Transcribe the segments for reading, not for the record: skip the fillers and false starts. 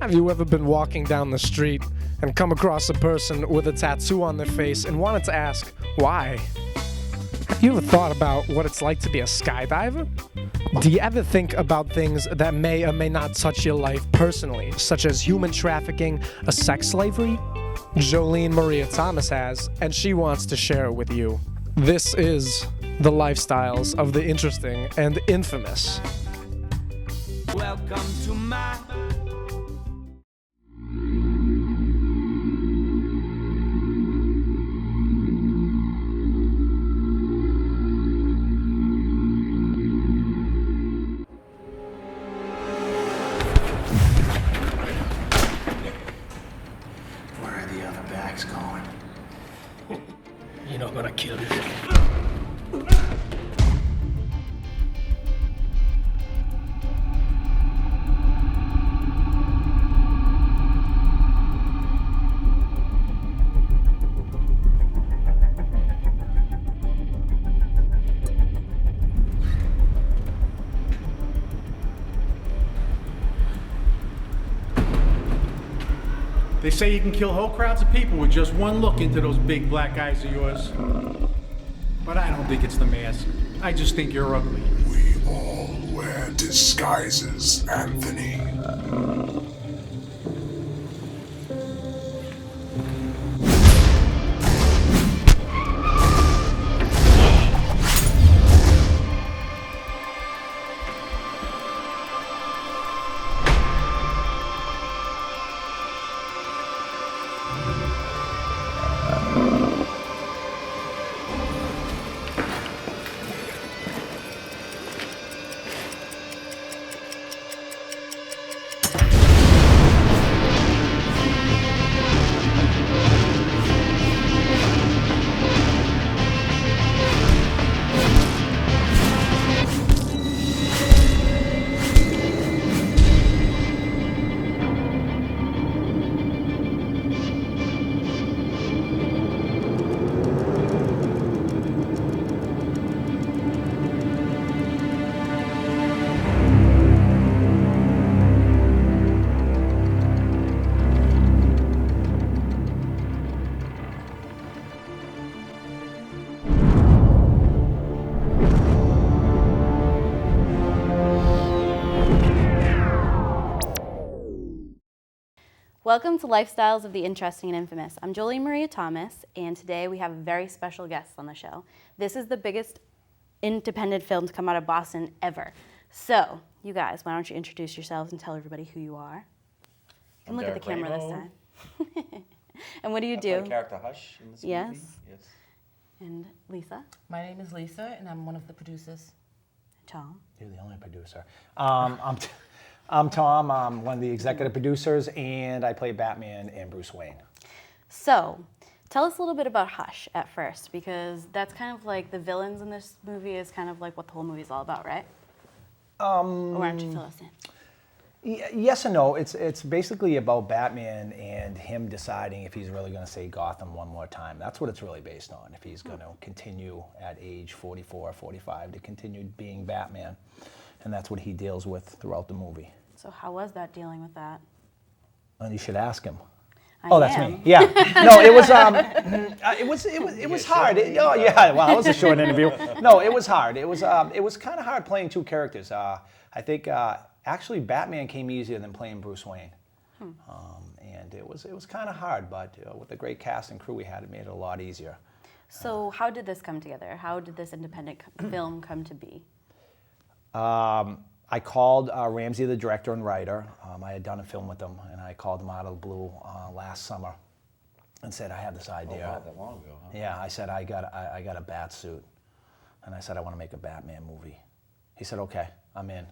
Have you ever been walking down the street and come across a person with a tattoo on their face and wanted to ask, why? Have you ever thought about what it's like to be a skydiver? Do you ever think about things that may or may not touch your life personally, such as human trafficking or sex slavery? JoleneMaria.TV has, and she wants to share it with you. This is the lifestyles of the interesting and infamous. Welcome to my Where are the other bags going? You're not gonna kill you. They say you can kill whole crowds of people with just one look into those big black eyes of yours. But I don't think it's the mask. I just think you're ugly. We all wear disguises, Anthony. Welcome to Lifestyles of the Interesting and Infamous. I'm JoleneMaria.TV, and today we have a very special guest on the show. This is the biggest independent film to come out of Boston ever. So, you guys, why don't you introduce yourselves and tell everybody who you are? You can look at the camera this time. And what do you do? I play character Hush in this movie. Yes. And Lisa? My name is Lisa, and I'm one of the producers. Tom? You're the only producer. I'm Tom. I'm one of the executive producers, and I play Batman and Bruce Wayne. So, tell us a little bit about Hush at first, because that's kind of like the villains in this movie is kind of like what the whole movie is all about, right? Or why don't you fill us in? Yes and no. It's basically about Batman and him deciding if he's really going to say Gotham one more time. That's what it's really based on. If he's going to continue at age 44, 45 to continue being Batman. And that's what he deals with throughout the movie. So how was that, dealing with that? And you should ask him. That's me. Yeah. No, it was hard. Well, it was a short interview. No, it was hard. It was kind of hard playing two characters. I think actually Batman came easier than playing Bruce Wayne. And it was kind of hard, but with the great cast and crew we had, it made it a lot easier. So how did this come together? How did this independent film come to be? I called Ramsey, the director and writer. I had done a film with him, and I called him out of the blue last summer and said, I have this idea. Oh, wow, that long ago, huh? Yeah, I said, I got a bat suit, and I said, I want to make a Batman movie. He said, okay, I'm in.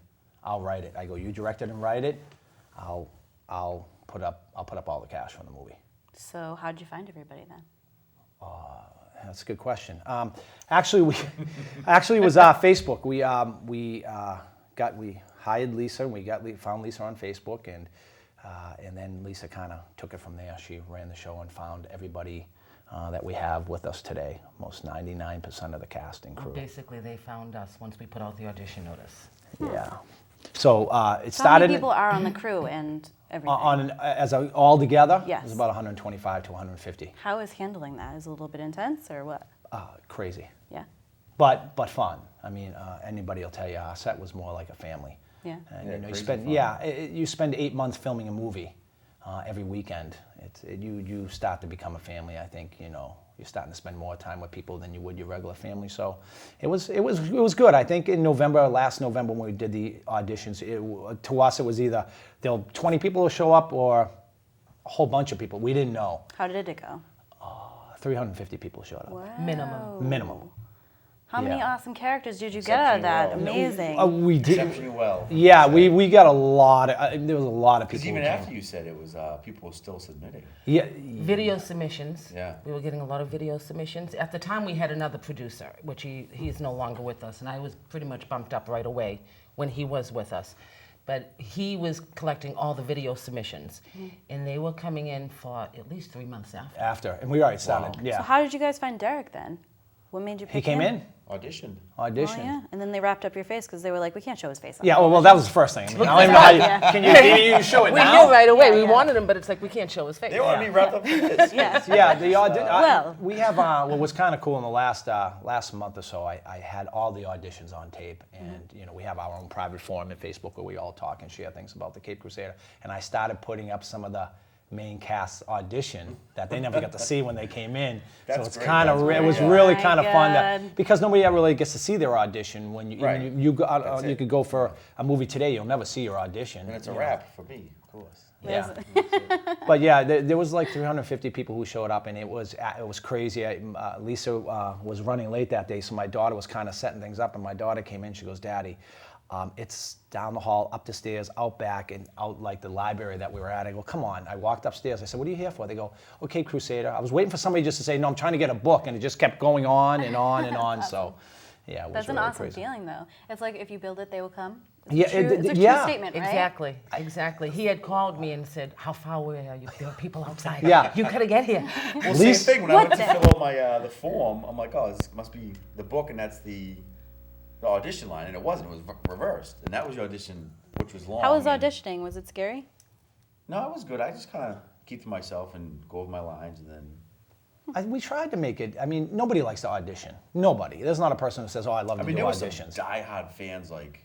I'll write it. I go, you direct it and write it. I'll put up all the cash from the movie. So how'd you find everybody then? That's a good question. Actually, it was Facebook. We hired Lisa, and we found Lisa on Facebook, and then Lisa kind of took it from there. She ran the show and found everybody that we have with us today. Most 99% of the cast and crew. Basically, they found us once we put out the audition notice. Yeah. So it How started. many people are on the crew, and everything. All together? Yes. It was about 125 to 150. How is handling that? Is it a little bit intense or what? Crazy. Yeah. But fun. I mean, anybody will tell you our set was more like a family. Yeah. And, Yeah, you spend 8 months filming a movie every weekend. You start to become a family. I think you're starting to spend more time with people than you would your regular family. So it was good. I think in last November when we did the auditions, to us it was either 20 people will show up or a whole bunch of people. We didn't know. How did it go? 350 people showed up. Wow. Minimum. How many Yeah. awesome characters did you get out of that? Exceptionally Amazing. We did. Exceptionally well. Yeah, we got a lot. There was a lot of people. Because even who came. after you said it was, people were still submitting. Yeah. Video submissions. Yeah. We were getting a lot of video submissions. At the time, we had another producer, which he's no longer with us, and I was pretty much bumped up right away when he was with us. But he was collecting all the video submissions, and they were coming in for at least 3 months after. And we already started. Wow. Yeah. So how did you guys find Derek then? What made you pick He came him? in, Auditioned. auditioned. Oh, yeah. And then they wrapped up your face because they were like, we can't show his face. on Yeah, well, that was the first thing. I don't even know how you, can you show it We now? knew right away. Yeah, we yeah. wanted him, but it's like we can't show his face. They wanted me wrapped up in this. Yeah. Yeah, the audition. Well. We have what was kind of cool in the last month or so. I had all the auditions on tape, and we have our own private forum at Facebook where we all talk and share things about the Cape Crusader. And I started putting up some of the main cast audition that they never got to see when they came in. That's so it's great, kind of that's it great, was yeah. really My kind of fun God. because nobody ever really gets to see their audition when you Right. you That's you it. could go for a movie today, you'll never see your audition. And it's a you know. wrap for me, of course. Yeah. But yeah, there was like 350 people who showed up, and it was crazy. Lisa was running late that day, so my daughter was kind of setting things up, and my daughter came in. She goes, "Daddy, it's down the hall, up the stairs, out back, and out like the library that we were at." I go, "Come on." I walked upstairs. I said, "What are you here for?" They go, "Okay, Crusader." I was waiting for somebody just to say, "No, I'm trying to get a book," and it just kept going on and on and on. So, yeah, it was That's an really awesome crazy. feeling, though. It's like if you build it, they will come. Yeah, It's a true yeah. statement, right? Exactly. He had called me and said, "How far away are you? There are people outside. Yeah. You gotta get here." Well, least- same thing. When I went to fill out my the form, I'm like, oh, this must be the book, and that's the audition line, and it wasn't. It was reversed, and that was your audition, which was long. How was and- auditioning? Was it scary? No, it was good. I just kind of keep to myself and go over my lines, and then. We tried to make it. I mean, nobody likes to audition. Nobody. There's not a person who says, "Oh, I love I to mean, do there were some auditions." diehard fans, like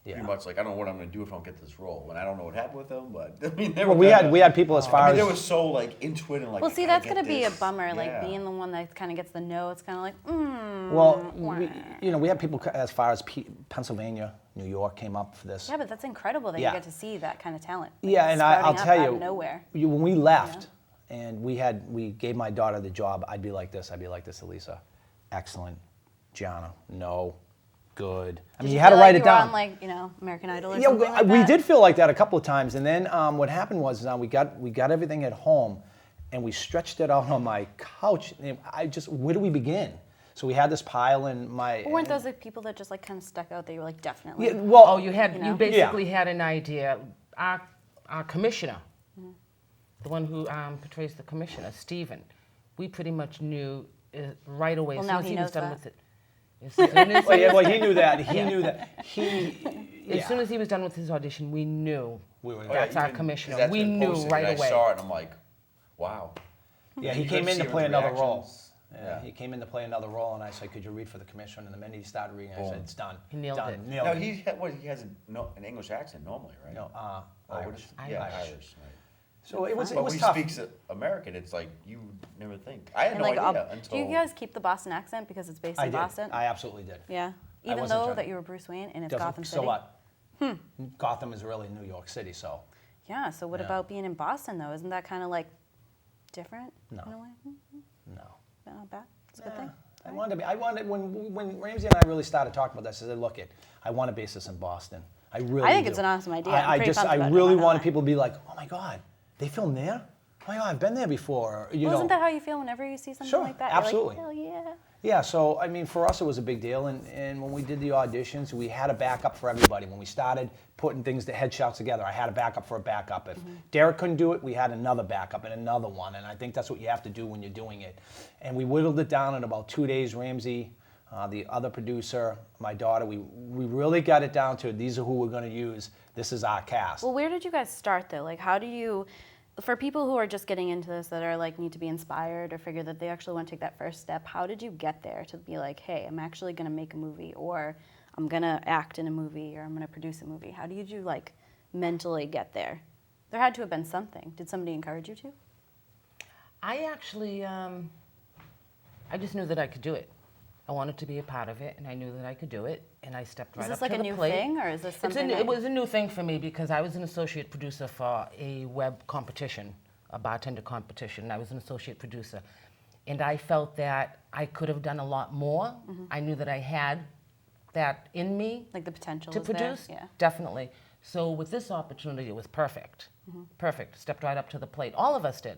Yeah. pretty much like, I don't know what I'm going to do if I don't get this role, and I don't know what happened with them, but I mean, they Well, were we kinda- had people as far I mean, as they were so like into it and like. Well, I see, gotta that's get gonna be a this. bummer. Like Yeah. being the one that kind of gets the no. It's kind of like, Well, we had people as far as Pennsylvania, New York came up for this. Yeah, but that's incredible that Yeah. you get to see that kind of talent. Like, Yeah, and sprouting I'll up tell out you, of nowhere. when we left, and we gave my daughter the job, I'd be like this, Elisa. Excellent. Gianna, no. Good. I mean, you had to feel write like it you were down. on, like, American Idol or Yeah, something like we that? did feel like that a couple of times, and then what happened was we got everything at home, and we stretched it out on my couch. And where do we begin? So we had this pile in my. But weren't those the people that just like kind of stuck out that you were like definitely? Yeah, well, Oh, you know? basically had an idea. Our commissioner, the one who portrays the commissioner, Stephen, we pretty much knew right away Well, as now soon as he he was knows done that. with it. As soon as, well, he knew that. He knew that. as soon as he was done with his audition, we knew We were- that's our Even- commissioner. 'cause that's We been knew posted, right and away. I saw it, and I'm like, wow. Yeah, he You came could in to see play his another role. reactions. Yeah, Yeah. he came in to play another role, and I said, "Could you read for the commissioner?" And the minute he started reading, I said, Boom. "It's done." He nailed done. it. Nailed No, it. he has an English accent normally, right? No, Oh, what Irish. is- Yeah, Irish. Irish. Right. So it was But when he tough. speaks American, it's like you never think. I had And no like, idea until. do you guys keep the Boston accent because it's based I in did. Boston? I absolutely did. Yeah. I Even wasn't though trying that to- you were Bruce Wayne and it's Doesn't- Gotham so City. what? Gotham is really New York City, so Yeah. So what Yeah. about being in Boston though? Isn't that kind of like different No. in a way? no. Not bad. It's a good thing. I wanted when Ramsey and I really started talking about this. I said, "Look, I want to base this in Boston. I really. I think do. it's an awesome idea. I'm pretty pumped I about it, I'm really not gonna wanted lie. people to be like, "Oh my God, they filmed there? Oh my God, I've been there before." You Well, know. isn't that how you feel whenever you see something Sure, like that? absolutely. You're like, hell yeah. Yeah, so I mean, for us it was a big deal, and when we did the auditions, we had a backup for everybody. When we started putting things, the headshots together, I had a backup for a backup. If Derek couldn't do it, we had another backup and another one, and I think that's what you have to do when you're doing it. And we whittled it down in about 2 days. Ramsey The other producer, my daughter, we really got it down to these are who we're going to use. This is our cast. Well, where did you guys start though? Like, how do you, for people who are just getting into this that are like need to be inspired or figure that they actually want to take that first step, how did you get there to be like, hey, I'm actually going to make a movie, or I'm going to act in a movie, or I'm going to produce a movie? How did you like mentally get there? There had to have been something. Did somebody encourage you to? I actually, I just knew that I could do it. I wanted to be a part of it, and I knew that I could do it, and I stepped right up to the plate. Is this like a new thing, or is this something? It was a new thing for me because I was an associate producer for a web competition, a bartender competition. I was an associate producer, and I felt that I could have done a lot more. I knew that I had that in me, like the potential to is produce. there? Yeah. Definitely. So with this opportunity, it was perfect. Perfect. Stepped right up to the plate. All of us did.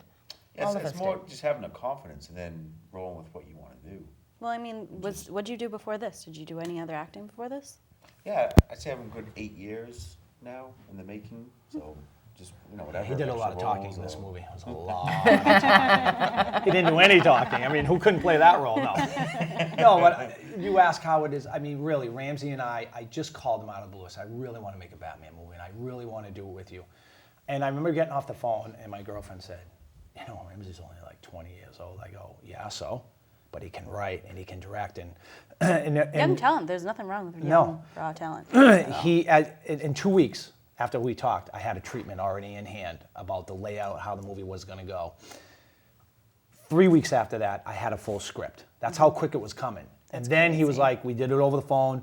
Yeah, All of it's us more did. just having the confidence and then rolling with what you want to do. Well, I mean, what'd you do before this? Did you do any other acting before this? Yeah, I'd say I'm a good 8 years now in the making. So just, whatever. He did a lot of extra talking roles in this or- movie. It was a lot of talking. He didn't do any talking. I mean, who couldn't play that role? No. No, but you ask how it is. I mean, really, Ramsey and I just called him out of the blue. I said, I really want to make a Batman movie, and I really want to do it with you. And I remember getting off the phone, and my girlfriend said, Ramsey's only like 20 years old. I go, yeah, so? But he can write, and he can direct, and Young talent. There's nothing wrong with young, No. raw talent. In 2 weeks after we talked, I had a treatment already in hand about the layout, how the movie was going to go. 3 weeks after that, I had a full script. That's how quick it was coming. And then he was like, we did it over the phone.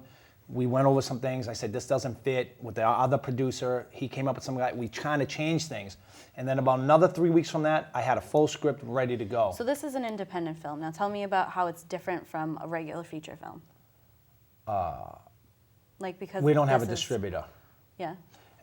We went over some things. I said, this doesn't fit with the other producer. He came up with something. We kind of changed things. And then about another 3 weeks from that, I had a full script ready to go. So this is an independent film. Now tell me about how it's different from a regular feature film. Because we don't have a this is- distributor. Yeah.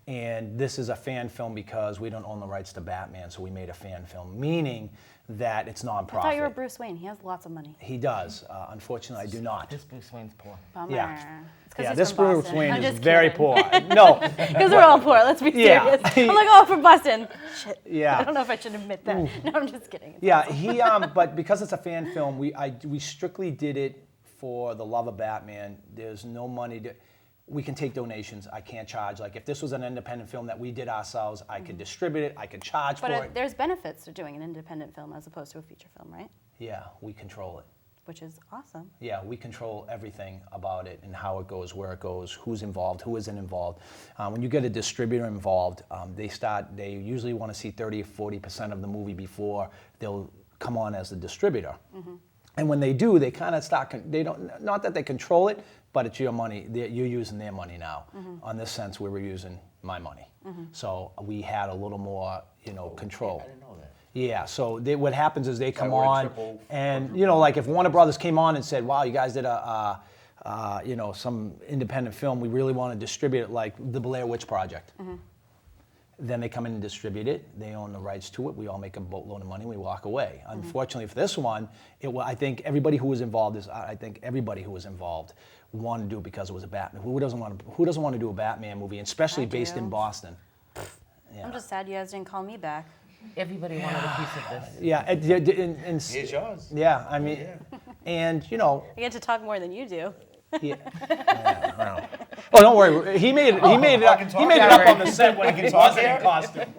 And this is a fan film because we don't own the rights to Batman, so we made a fan film, meaning that it's nonprofit. I thought you were Bruce Wayne. He has lots of money. He does. Unfortunately, I do not. This Bruce Wayne's poor. Bummer. Yeah. It's 'cause Yeah, he's this from Bruce Boston. Wayne I'm is just very kidding. poor. No. Because we're all poor. Let's be Yeah. serious. I'm like, oh, from Boston. Shit. Yeah. I don't know if I should admit that. No, I'm just kidding. It's Yeah, he. But because it's a fan film, we strictly did it for the love of Batman. There's no money to. We can take donations. I can't charge. Like if this was an independent film that we did ourselves, I could distribute it. I could charge for it. there's benefits to doing an independent film as opposed to a feature film, right? Yeah, we control it. Which is awesome. Yeah, we control everything about it and how it goes, where it goes, who's involved, who isn't involved. When you get a distributor involved, they usually want to see 30 or 40% of the movie before they'll come on as the distributor. And when they do, they kind of start, not that they control it, but it's your money. You're using their money now. On this sense, we were using my money. So we had a little more, control. I didn't know that. Yeah, so what happens is they come we're on, triple- and like if Warner Brothers came on and said, "Wow, you guys did some independent film. We really want to distribute it, like the Blair Witch Project." Then they come in and distribute it. They own the rights to it. We all make a boatload of money. We walk away. Unfortunately, for this one, I think everybody who was involved wanted to do it because it was a Batman. Who doesn't want to do a Batman movie, especially based in Boston? Yeah. I'm just sad you guys didn't call me back. Everybody wanted a piece of this. Yeah, Here's yours. yeah. I mean, and I get to talk more than you do. Yeah. Oh, don't worry. He made it up on the set when he wasn't in costume.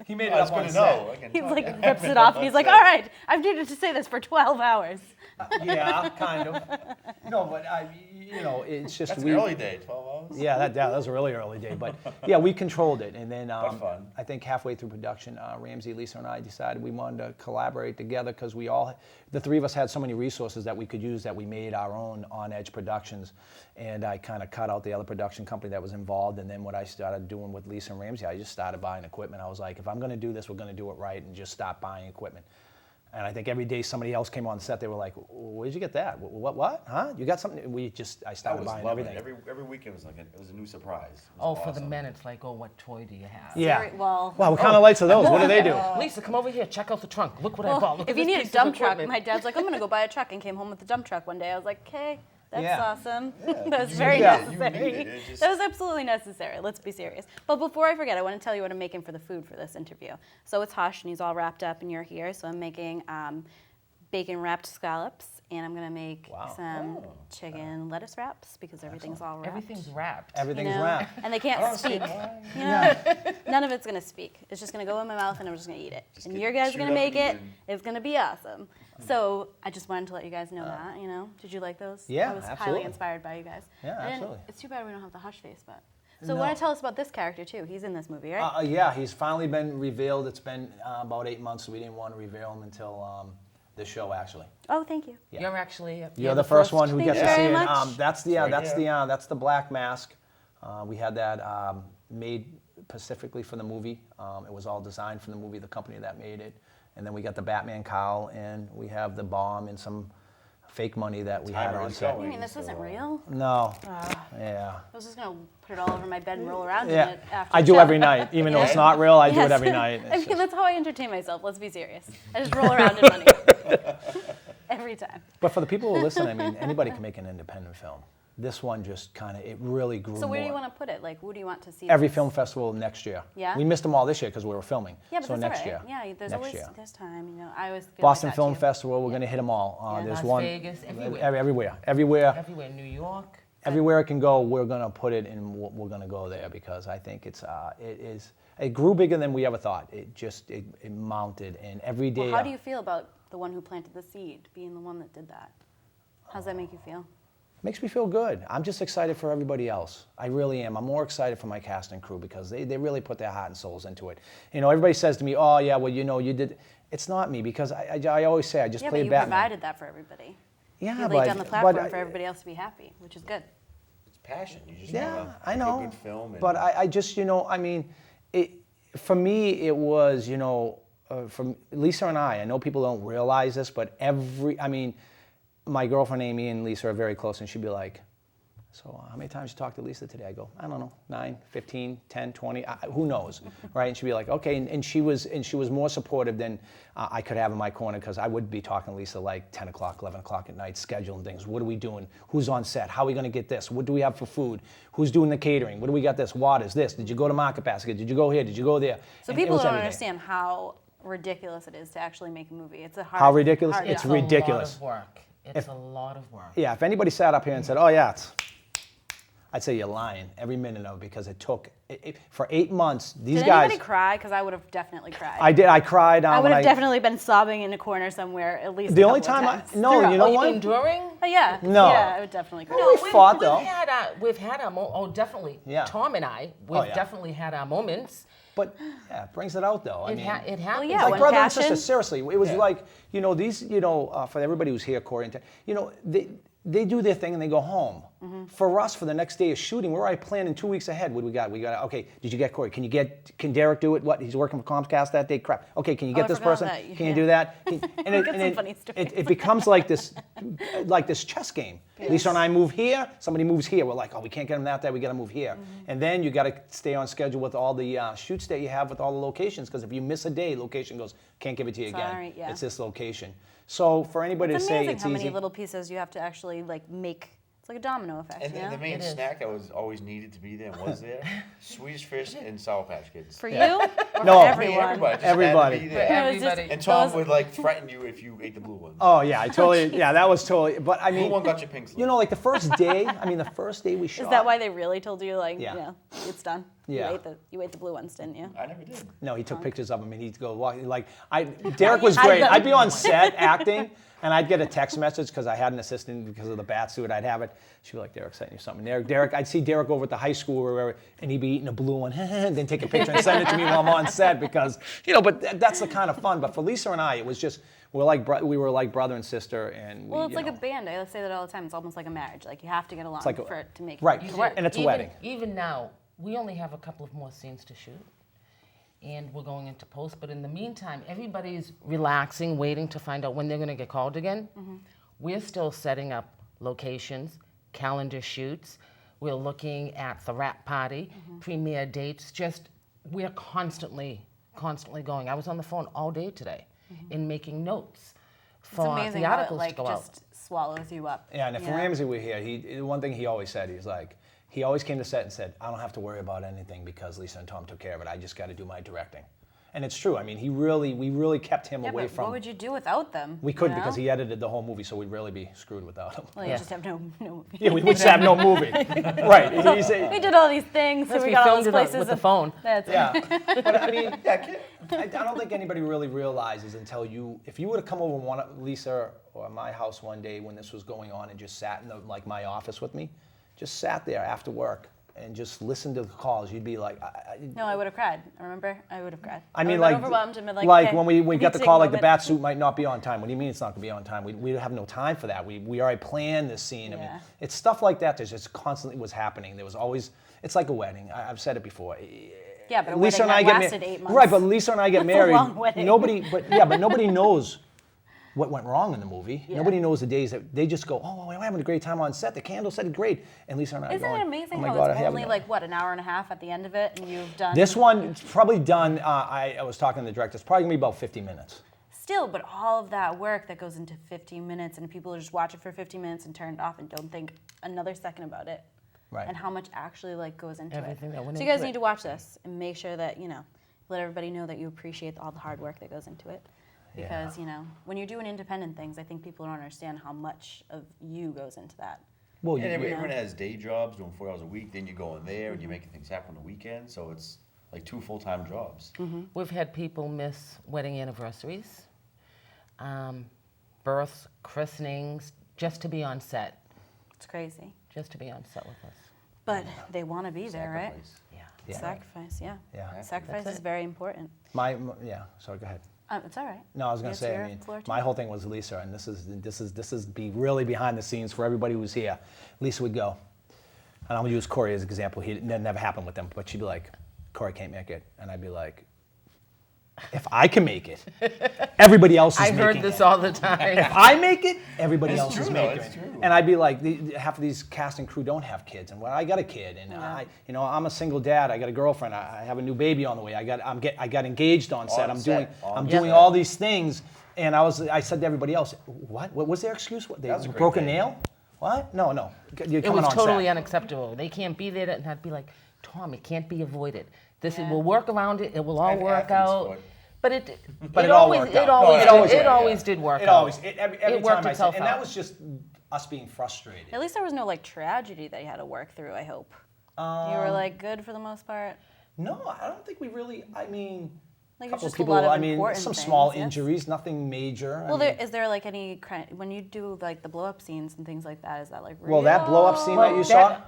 He made it up on the set. He rips it off and he's like, all right, I've needed to say this for 12 hours. Yeah, kind of. No, but it's just That's an early day, 12 hours. Yeah, that was a really early day. But yeah, we controlled it. And then fun. I think halfway through production, Ramsey, Lisa, and I decided we wanted to collaborate together because the three of us had so many resources that we could use that we made our own on-edge productions. And I kind of cut out the other production company that was involved. And then what I started doing with Lisa and Ramsey, I just started buying equipment. I was like, if I'm going to do this, we're going to do it right and just stop buying equipment. And I think every day somebody else came on the set, they were like, "Where'd you get that? What? Huh? You got something?" I started buying everything. Every weekend was it was a new surprise. For the men, it's like, what toy do you have? Yeah. Well, what kind of lights are those? What do they do? Lisa, come over here. Check out the trunk. Look what I bought. Look if at you this need a piece of dump truck, equipment. my dad's like, I'm going to go buy a truck, and came home with a dump truck one day. I was like, okay. That's Yeah. awesome. That was very need it. You necessary. need it. That was absolutely necessary. Let's be serious. But before I forget, I want to tell you what I'm making for the food for this interview. So it's Hush, and he's all wrapped up, and you're here. So I'm making bacon-wrapped scallops and I'm gonna make some chicken lettuce wraps because everything's all wrapped. Everything's wrapped. Everything's you know? wrapped. And they can't speak. You know? None of it's gonna speak. It's just gonna go in my mouth, and I'm just gonna eat it. And your guys are gonna make it. It's gonna be awesome. So I just wanted to let you guys know that. You know, did you like those? Yeah, I was absolutely. highly inspired by you guys. Yeah, absolutely. It's too bad we don't have the hush face, but. So why don't you tell us about this character too? He's in this movie, right? Yeah, he's finally been revealed. It's been about 8 months, so we didn't want to reveal him until the show actually. Oh, thank you. Yeah. You're actually You're the first one who Thank gets you to see very it. much. That's the black mask. We had that made specifically for the movie. It was all designed for the movie, the company that made it. And then we got the Batman cowl, and we have the bomb and some fake money that we had on set. You mean this isn't real? No. Yeah. I was just gonna put it all over my bed and roll around in Yeah. it after I the do show. every night, even though it's not real. I do it Yes. every night. I It's mean, just- that's how I entertain myself. Let's be serious. I just roll around in money every time. But for the people who listen, I mean, anybody can make an independent film. This one just kind of, it really grew So where do you more. want to put it? Like, who do you want to see? Every this? film festival next year. Yeah? We missed them all this year because we were filming. Yeah, but so that's next all right. year. Yeah, there's next always year. there's time. You know, I always feel Boston like that Film too. Festival, we're going to hit them all. Yeah. There's Las one. Vegas, everywhere. Everywhere. Everywhere, New York. Everywhere it can go, we're going to put it, and we're going to go there because I think it grew bigger than we ever thought. It mounted, and every day. Well, how do you feel about the one who planted the seed being the one that did that? How's that make you feel? Makes me feel good. I'm just excited for everybody else. I really am. I'm more excited for my cast and crew because they really put their heart and souls into it. You know, everybody says to me, "Oh yeah, well you know you did." It's not me because I always say I just Yeah, played but you Batman. provided that for everybody. Yeah, You but laid down the platform but, for everybody else to be happy, which is good. It's passion. You just Yeah, want I to know. make a good film. And But I just, you know, I mean, for me, it was, you know, from Lisa and I know people don't realize this, but my girlfriend Amy and Lisa are very close, and she'd be like, so how many times you talked to Lisa today? I go, I don't know, 9, 15, 10, 20, who knows, right? And she'd be like, okay, and she was more supportive than I could have in my corner because I would be talking to Lisa like 10 o'clock, 11 o'clock at night, scheduling things. What are we doing? Who's on set? How are we going to get this? What do we have for food? Who's doing the catering? What do we got this? Waters, this? Did you go to Market Basket? Did you go here? Did you go there? So And it people was don't every day. understand how ridiculous it is to actually make a movie. It's a hard. How ridiculous? hard It's job. ridiculous. A lot of work. It's a lot of work. Yeah, if anybody sat up here and said, oh yeah, I'd say you're lying every minute of it because it took, for 8 months, these Did guys. anybody cry? Because I would have definitely cried. I did, I cried. I would when have definitely been sobbing in a corner somewhere at least. The a only couple time of times. no, you know Oh, you what? mean during? Oh, yeah. No. Yeah, I would definitely cry. No, we fought, though. We've had our definitely. Yeah. Tom and I, we've yeah. definitely had our moments. But yeah, it brings it out though. I It mean, happens. yeah, like when brother and passion- sister, seriously. It was like, you know, these, you know, for everybody who's here, Corey, and you know, they do their thing and they go home. Mm-hmm. For us, for the next day of shooting, we're already planning 2 weeks ahead. What do we got? We got, okay, did you get Corey? Can Derek do it? What, he's working for Comcast that day? Crap. Okay, can you get I this forgot person? that. Can you Yeah. do that? And Get some funny stories. it becomes like this chess game. Lisa and I move here, somebody moves here. We're like, oh, we can't get him that day, we got to move here. Mm-hmm. And then you got to stay on schedule with all the shoots that you have with all the locations, because if you miss a day, location goes, can't give it to you Sorry, again. yeah. It's this location. So for anybody It's to say amazing it's how easy. many little pieces you have to actually like make. It's like a domino effect. And you know? the main It is. snack that was always needed to be there and was there, Swedish fish and Sour Patch Kids. For you or No. for I everyone? mean, everybody. Just Everybody. Had to be For there. It was just- everybody. And Tom those- would like threaten you if you ate the blue ones. Oh yeah, I totally, yeah, that was totally, but I Blue mean, one got your pink slip. you know, like the first day we shot. Is that why they really told you like, Yeah. you know, it's done? Yeah. You ate the blue ones, didn't you? I never did. No, he took pictures of him and he'd go walk, Derek was great. them. I'd be on set acting and I'd get a text message because I had an assistant because of the bat suit, I'd have it. She'd be like, Derek sent you something. Derek, I'd see Derek over at the high school or wherever, and he'd be eating a blue one, and then take a picture and send it to me while I'm on set because, you know, but that's the kind of fun. But for Lisa and I, it was just, we were like brother and sister, and Well, it's you like know, a band. I say that all the time. It's almost like a marriage. Like you have to get along like a- for it to make right. it work. And it's a Even- wedding. Even now, we only have a couple of more scenes to shoot, and we're going into post. But in the meantime, everybody's relaxing, waiting to find out when they're going to get called again. Mm-hmm. We're still setting up locations, calendar shoots. We're looking at the wrap party, Mm-hmm. premiere dates. We're constantly going. I was on the phone all day today in making notes It's for amazing the how it articles like to go out. just swallows you up. Yeah, and if you know? Ramsey were here, one thing he always said, he always came to set and said, I don't have to worry about anything because Lisa and Tom took care of it. I just got to do my directing. And it's true. I mean, we really kept him Yeah, away but from. what would you do without them? We couldn't you know? because he edited the whole movie, so we'd really be screwed without him. Well, you just have no movie. Yeah, we would just have no movie. Right. We did all these things, so Unless we we got all filmed these it places. with the and- phone. That's it. Yeah. But I mean, I don't think anybody really realizes until if you would have come over Lisa or my house one day when this was going on and just sat in my office with me, just sat there after work and just listened to the calls, you'd be like, No, I would have cried. I remember, I would have cried. I mean, I would like, have been overwhelmed and been like, like okay, when we need got to the take call, a like the moment. bat suit might not be on time. What do you mean it's not going to be on time? We have no time for that. We already planned this scene. I mean, Yeah. it's stuff like that that just constantly was happening. There was always, it's like a wedding. I've said it before. Yeah, but a Lisa wedding and I that get lasted 8 months. Right, but Lisa and I get That's a married. long wedding. But nobody knows what went wrong in the movie. Yeah. Nobody knows the days that they just go, oh, we're having a great time on set. The candle set is great. And Lisa and I are Isn't going, it amazing oh my how God, I it's haven't only done like, what, an hour and a half at the end of it, and you've done... This one, it's probably done, I was talking to the director, it's probably going to be about 50 minutes. Still, but all of that work that goes into 15 minutes, and people just watch it for 15 minutes and turn it off and don't think another second about it. Right. And how much actually goes into Everything it. that went So you guys into need it. to watch this and make sure that, let everybody know that you appreciate all the hard work that goes into it. Because, when you're doing independent things, I think people don't understand how much of you goes into that. Well, And you- everyone has day jobs, doing 4 hours a week. Then you go in there and you're making things happen on the weekend. So it's like 2 full-time jobs. We've had people miss wedding anniversaries, births, christenings, just to be on set. It's crazy. Just to be on set with us. But they want to be there, right? Sacrifice. Yeah. Sacrifice, yeah. Yeah. Sacrifice is very important. yeah, sorry, go ahead. It's all right. No, I was going to It's say, your I mean, floor, too. my whole thing was Lisa, and this is really behind the scenes for everybody who's here. Lisa would go, and I'm going to use Corey as an example. That never happened with them, but she'd be like, Corey can't make it. And I'd be like, if I can make it, everybody else is I making it. heard this all the time. If I make it, everybody It's else is true, though, making it's it. true. And I'd be like, half of these cast and crew don't have kids, and well, I got a kid, and I'm a single dad. I got a girlfriend. I have a new baby on the way. I got engaged on set. On I'm set, doing on doing set. all these things, and I said to everybody else, what was their excuse? What, they That was a great broke a thing. nail? What? No. You're It coming was on totally set. unacceptable. They can't be there, and I'd be like, Tom, it can't be avoided. We'll work around it. It will all And work athletes out. would. But it It all worked out. It always did work It out. always, every It time worked I said, itself and that out. was just us being frustrated. At least there was no tragedy that you had to work through, I hope. You were good for the most part. No, I don't think we really. I mean, Like, a couple it's just people. a lot of I mean, important some things, small yes? injuries, nothing major. Well, is there any when you do the blow up scenes and things like that? Is that real? Well, that blow up scene that you saw,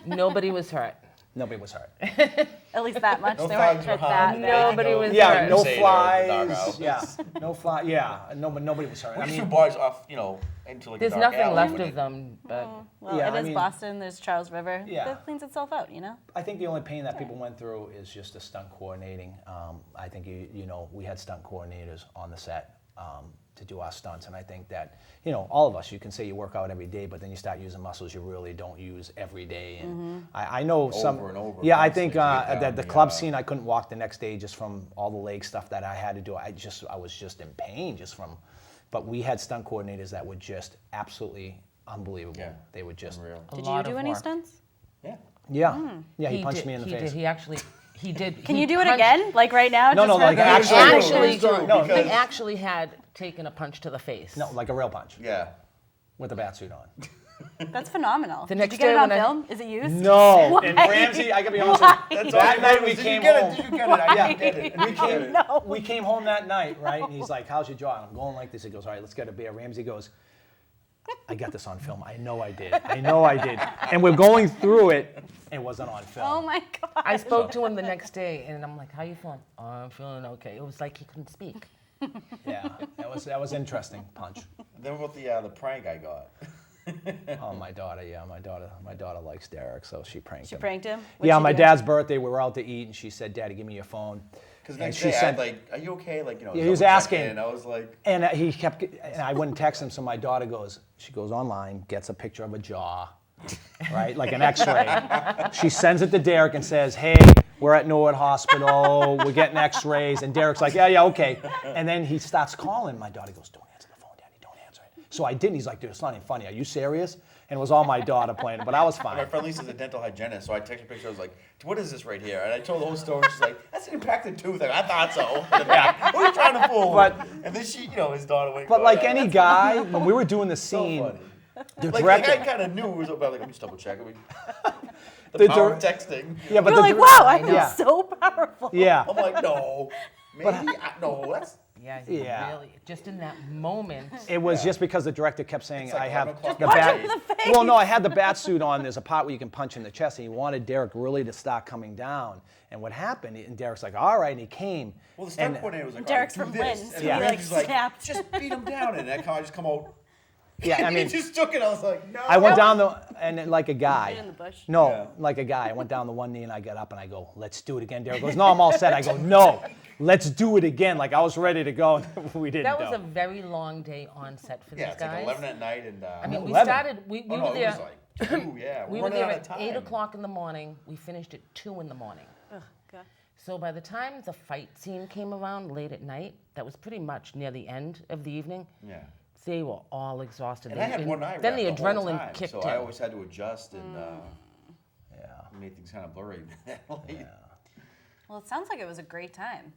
Nobody was hurt. nobody was hurt. At least that much. No they weren't flags were hurt hung. that bad. Nobody was Yeah, hurt. no Crusader, the flies. doghouse. Yeah, no fly. Yeah, nobody was hurt. We I just threw mean, bars off, into like There's a dark nothing alley left with of it. them, but Well, Yeah, it I is mean- Boston. There's Charles River. Yeah. That cleans itself out, I think the only pain that people went through is just the stunt coordinating. I think we had stunt coordinators on the set to do our stunts, and I think that all of us, you can say you work out every day, but then you start using muscles you really don't use every day. And I know some. Over and over, Yeah, I constantly think to get down that the the, club scene, I couldn't walk the next day just from all the leg stuff that I had to do. I was just in pain just from. But we had stunt coordinators that were just absolutely unbelievable. Yeah, They would just. unreal. a Did you lot do of any work. stunts? Yeah. Yeah, yeah. He punched did- me in the he face. Did. He did. Can he you do it punched- again? Right now? No, just no, for like the- Actually, No, he actually had taken a punch to the face. No, like a real punch Yeah. with a bat suit on. That's phenomenal. The Did next you get it day on when I- film? Is it used? No, Why? and Ramsey, I gotta be honest with you. That night we Did came you get home. it? Did you get it? I didn't get it. We came, No. we came home that night, right? And he's like, "How's your jaw?" And I'm going like this. He goes, "All right, let's get a beer." Ramsey goes, "I got this on film. I know I did. I know I did." And we're going through it. It wasn't on film. Oh my God. I spoke to him the next day, and I'm like, "How you feeling?" "Oh, I'm feeling okay." It was like he couldn't speak. Yeah, that was interesting. Punch. Then what about the prank I got? Oh, my daughter. Yeah, my daughter likes Derek, so she pranked him. She pranked him? Yeah, What'd on my she do? dad's birthday, we were out to eat, and she said, "Daddy, give me your phone." Because And next she day I said- had "Are you okay?" Yeah, he was double asking. checking, And I was like, And he kept, and I wouldn't text him, so my daughter she goes online, gets a picture of a jaw, right, like an x-ray. She sends it to Derek and says, "Hey, we're at Norwood Hospital, we're getting x-rays," and Derek's like, yeah, okay. And then he starts calling, my daughter goes, "Don't answer the phone, Daddy, don't answer it." So I didn't, he's like, "Dude, it's not even funny, are you serious?" and it was all my daughter playing it, but I was My fine. friend Lisa's a dental hygienist, so I texted her a picture. I was like, "What is this right here?" And I told the whole story. She's like, "That's an impacted tooth." I thought so. In the back. Who are you trying to fool? But- and then she, his daughter went. But like any guy, when we were doing the so scene, funny. the Like director, I kind of knew it was about. Like, let me just double check. The The power of dir- texting. yeah, but You're the like, wow, I feel yeah. so powerful. yeah, I'm like, no, maybe no. That's Yeah, Yeah. really. Just in that moment. it was just because the director kept saying, It's like I have 11 o'clock the at bat. night. the face. Well, no, I had the bat suit on. There's a part where you can punch in the chest, and he wanted Derek really to start coming down. And what happened? And Derek's like, all right, and he came. well. The stunt and- coordinator was like, Derek's all right, from do this. Lynn's. And Yeah. the He, manager's like, like, snapped. just beat him down, and that car just come out. Yeah, I he mean, just took it. I was like, no. I went down the, and then like a guy. Right in the bush. No, Yeah. like a guy. I went down the one knee and I got up and I go, let's do it again. Derek goes, no, I'm all set. I go, no, let's do it again. Like I was ready to go. We didn't That was go. a very long day on set for Yeah, these it's like guys. 11 at night, and I mean, we 11. started, we oh, no, were it there. was like 2. Yeah, We were running there out of at time. 8 o'clock in the morning. We finished at 2 in the morning. Ugh, God. So by the time the fight scene came around late at night, that was pretty much near the end of the evening, Yeah. they were all exhausted. And I had one eye Then the wrapped whole adrenaline time, kicked so in. I always had to adjust and yeah. made things kind of blurry. Well, it sounds like it was a great time.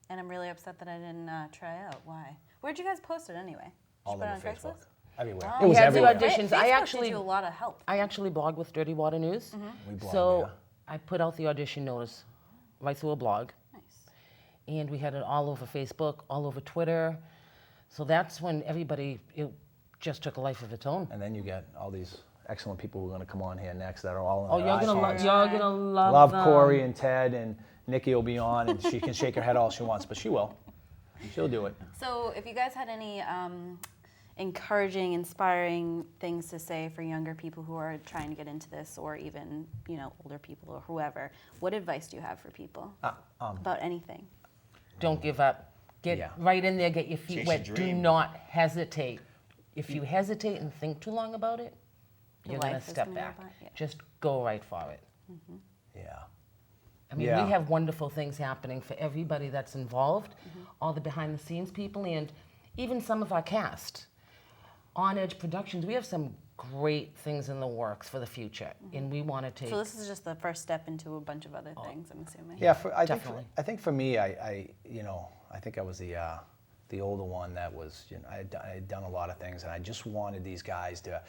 And I'm really upset that I didn't try out. Why? Where'd you guys post it anyway? Did All you put it over on Facebook. Craigslist? Everywhere. Oh. It was We had the everywhere. auditions. I Facebook actually- gives you a lot of help. I actually blog with Dirty Water News. We blogged, So yeah. I put out the audition notice right through a blog. Nice. And we had it all over Facebook, all over Twitter. So that's when it just took a life of its own. And then you get all these excellent people who are going to come on here next that are all Oh, in you're gonna love Love them. Corey and Ted, and Nikki will be on, and she can shake her head all she wants, but she will. She'll do it. So if you guys had any encouraging, inspiring things to say for younger people who are trying to get into this, or even, older people or whoever, what advice do you have for people about anything? Don't give up. Get Yeah. right in there, get your feet Chase wet. your Do dream. not hesitate. If you hesitate and think too long about it, you're going to life is step gonna go back. by, yeah. Just go right for it. Yeah. I mean, Yeah. we have wonderful things happening for everybody that's involved, all the behind the scenes people, and even some of our cast. On Edge Productions, we have some great things in the works for the future, and we want to take. So this is just the first step into a bunch of other things, I'm assuming. Yeah, Definitely. I think for me, I think I was the older one that was, I had done a lot of things, and I just wanted these guys to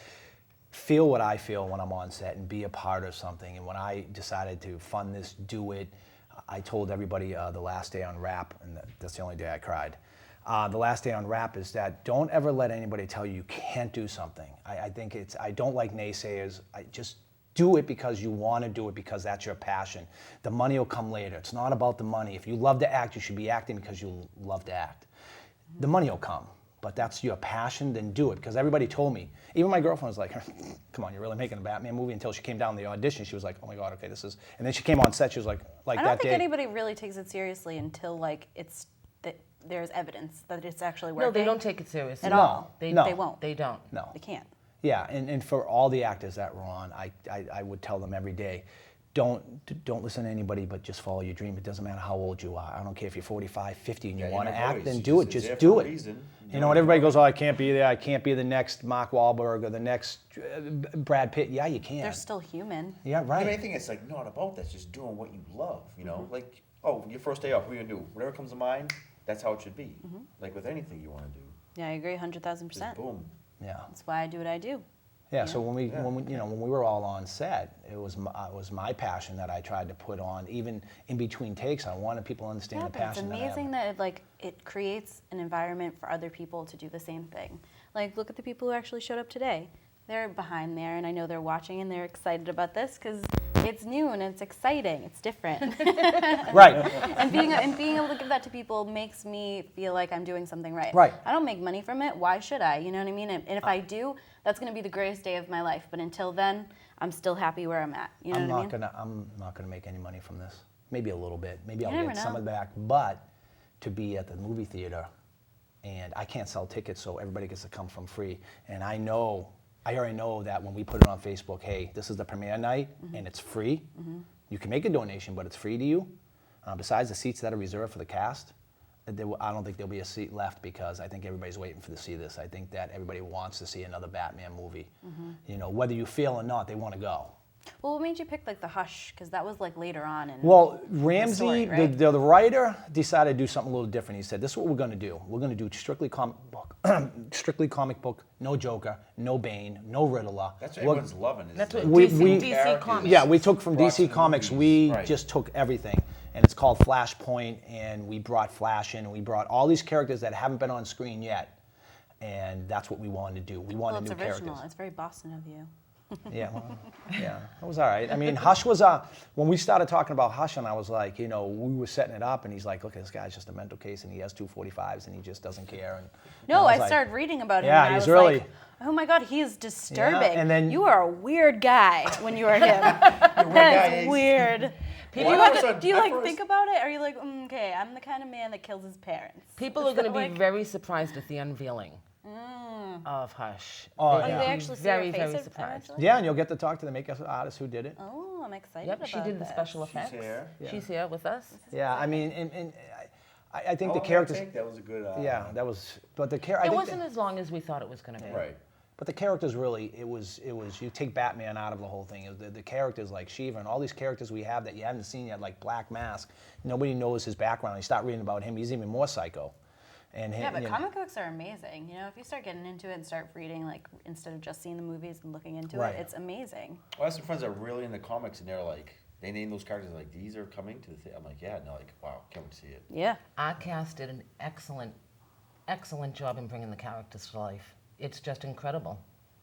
feel what I feel when I'm on set and be a part of something. And when I decided to fund this, do it, I told everybody the last day on Wrap, and that's the only day I cried. The last day on Wrap is that don't ever let anybody tell you can't do something. I don't like naysayers. I just do it because you want to do it, because that's your passion. The money will come later. It's not about the money. If you love to act, you should be acting because you love to act. The money will come, but that's your passion, then do it. Because everybody told me, even my girlfriend was like, come on, you're really making a Batman movie, until she came down to the audition. She was like, oh my God, okay, this is, and then she came on set, she was like I don't that think day. anybody really takes it seriously until there's evidence that it's actually working. No, they don't take it seriously. At all. They, No. They won't. They don't. No. They can't. Yeah, and for all the actors that were on, I would tell them every day, don't listen to anybody, but just follow your dream. It doesn't matter how old you are. I don't care if you're 45, 50, and you Yeah, want to you're not act, then always. do it. It's Just there do for a it. reason. You know, and everybody goes, oh, I can't be there. I can't be the next Mark Wahlberg or the next Brad Pitt. Yeah, you can. They're still human. Yeah, I right. think it's like not about that. It's just doing what you love. Like, oh, your first day off, what are you gonna do? Whatever comes to mind, that's how it should be. Like with anything you want to do, Yeah, I agree, 100,000%. just boom. Yeah. That's why I do what I do. Yeah, so when we were all on set, it was my passion that I tried to put on, even in between takes. I wanted people to understand Yeah, the but it's passion that I have. amazing that it creates an environment for other people to do the same thing. Like, look at the people who actually showed up today. They're behind there, and I know they're watching, and they're excited about this because it's new and it's exciting. It's different. Right. And being able to give that to people makes me feel like I'm doing something right. Right. I don't make money from it. Why should I? You know what I mean? And if I do, that's going to be the greatest day of my life. But until then, I'm still happy where I'm at. You know what I mean? I'm not gonna make any money from this. Maybe a little bit. Maybe I'll never get some know. of it back. But to be at the movie theater, and I can't sell tickets, so everybody gets to come from free. And I already know that when we put it on Facebook, hey, this is the premiere night, and it's free. You can make a donation, but it's free to you. Besides the seats that are reserved for the cast, I don't think there'll be a seat left because I think everybody's waiting to see this. I think that everybody wants to see another Batman movie. You know, whether you feel or not, they want to go. Well, what made you pick like The Hush? Because that was like later on in Well, the Ramsey, story, right? the writer, decided to do something a little different. He said, "This is what we're going to do. We're going to do strictly comic book, strictly comic book. No Joker, no Bane, no Riddler. That's what everyone's loving. Is That's the what DC characters Comics. Yeah, we took from brought to DC the Comics. movies. We Right. just took everything, and it's called Flashpoint. And we brought Flash in, and we brought all these characters that haven't been on screen yet, and that's what we wanted to do. We Well, wanted it's new original. characters. It's very Boston of you. Yeah, well, yeah, it was all right. I mean, Hush was when we started talking about Hush, and I was like, you know, we were setting it up, and he's like, look, this guy's just a mental case, and he has 245s, and he just doesn't care. And No, was I like, started reading about him. Yeah, and I he's was really. like, oh my God, he is disturbing. and then- you are a weird guy when you are him. guy, That's he's- weird. People Do you like think about it? Are you like, okay, I'm the kind of man that kills his parents? People are going to be Like- very surprised at the unveiling of Hush. Oh, They'll yeah. They be actually see very, her face very surprised. eventually? Yeah, and you'll get to talk to the makeup artist who did it. Oh, I'm excited Yep, about she did the this. special effects. here. She's here with us. Yeah, I mean, and I think the Oh, characters. that was a good. Yeah, that was. But the character. It wasn't as long as we thought it was going to be. Right. But the characters really, it was. You take Batman out of the whole thing. It was the characters like Shiva and all these characters we have that you haven't seen yet, like Black Mask. Nobody knows his background. You start reading about him, he's even more psycho. And Yeah, but you know, comic books are amazing. You know, if you start getting into it and start reading, like, instead of just seeing the movies and looking into Right. it, it's amazing. Well, I have some friends that are really into comics, and they're like, they name those characters like, these are coming to the thing. I'm like, yeah, and they're like, wow, can't wait to see it. Yeah. Our cast did an excellent, excellent job in bringing the characters to life. It's just incredible.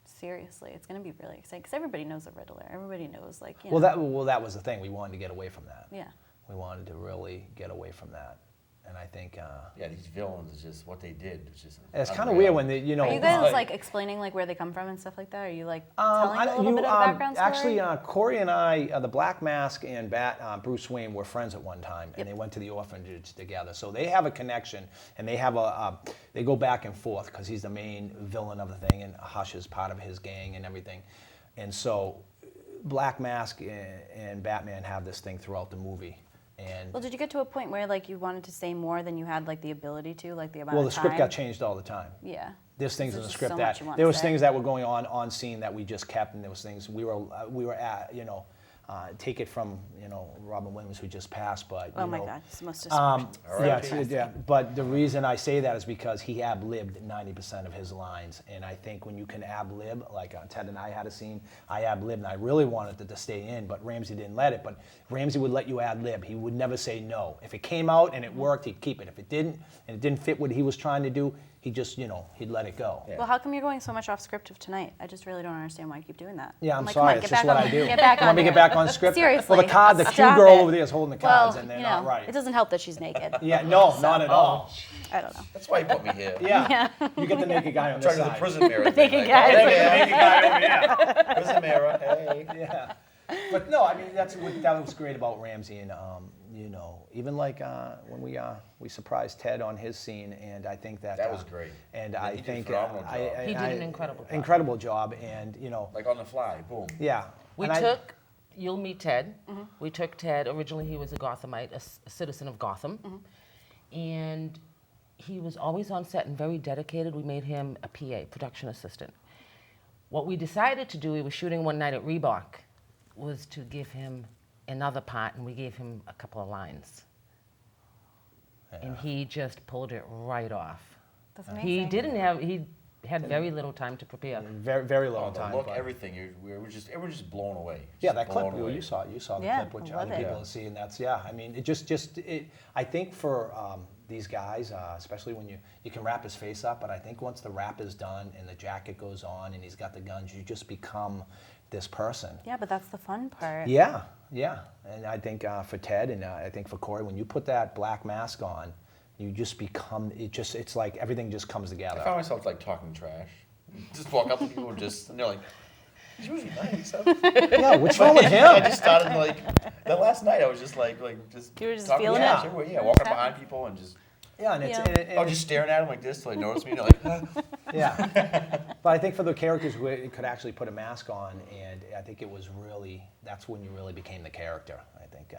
Seriously, it's going to be really exciting because everybody knows the Riddler. Everybody knows, like, you well, know. that was the thing. We wanted to get away from that. Yeah. We wanted to really get away from that, and I think. Yeah, these villains is just what they did. It's just. It's kind of unreal. weird when they, you know. Are you guys, like, explaining, like, where they come from and stuff like that? Are you, like, telling a little bit of the background story? Actually, Corey and I, the Black Mask and Bruce Wayne were friends at one time, and they went to the orphanage together. So they have a connection, and they have they go back and forth because he's the main villain of the thing, and Hush is part of his gang and everything. And so Black Mask and Batman have this thing throughout the movie. And Well, did you get to a point where, like, you wanted to say more than you had, like, the ability to, like, the amount well, of the time? script got changed all the time. Yeah. There's things in There's the just script so that much you want there to was say. things that were going on scene that we just kept, and there was things we were at, you know, take it from, you know, Robin Williams who just passed, but you Oh, my know, God. It's the most yeah, description. yeah. But the reason I say that is because he ad-libbed 90% of his lines, and I think when you can ad-lib, like Ted and I had a scene, I ad-libbed, and I really wanted it to stay in, but Ramsey didn't let it. But Ramsey would let you ad-lib. He would never say no. If it came out and it worked, he'd keep it. If it didn't, and it didn't fit what he was trying to do, he just, you know, he'd let it go. Well, how come you're going so much off script of tonight? I just really don't understand why you keep doing that. Yeah, I'm like, sorry. Come on, It's get just back what on, I do. Get back Want on me to get here. back on script? Seriously. Well, the cue Stop girl it. over there is holding the cards, Well, and they're you not know, right. It doesn't help that she's naked. Yeah, no, not at all. I don't know. That's why he put me here. Yeah, you get the naked guy on this Trying to do the side. prison mirror thing. naked like, guy. oh, Naked yeah, guy over here. prison mirror, hey. Yeah, but no, I mean that was great about Ramsey, and you know, even like when we surprised Ted on his scene, and I think that was great. And Yeah, I he did a think phenomenal job. He did an incredible job. incredible job, and you know, Like on the fly, boom. yeah. We And took, you'll meet Ted. We took Ted, originally he was a Gothamite, a citizen of Gotham. And he was always on set and very dedicated. We made him a PA, production assistant. What we decided to do, he was shooting one night at Reebok, was to give him another part, and we gave him a couple of lines. And he just pulled it right off. That's He amazing. he had very little time to prepare. very very Oh, long the time. look, but- everything. Everyone was just blown away. Yeah, Just that clip blown away. you saw the Yeah, clip, which I love other it. people see, and that's I mean, it I think for these guys, especially when you can wrap his face up, but I think once the wrap is done and the jacket goes on and he's got the guns, you just become this person. Yeah, but that's the fun part. Yeah, yeah, and I think for Ted and I think for Corey, when you put that black mask on, you just become it's like everything just comes I together. found myself like talking trash. Just walk up to people and and they're like, he's usually nice. Yeah, what's wrong with I him? just started like, that last night I was just like just You were just talking feeling trash it? everywhere. Yeah, walking behind people and just, Yeah, and it's Yeah. and I was just staring at them like this till they noticed me. And they're like, yeah. But I think for the characters who could actually put a mask on, and I think it was really, that's when you really became the character, I think.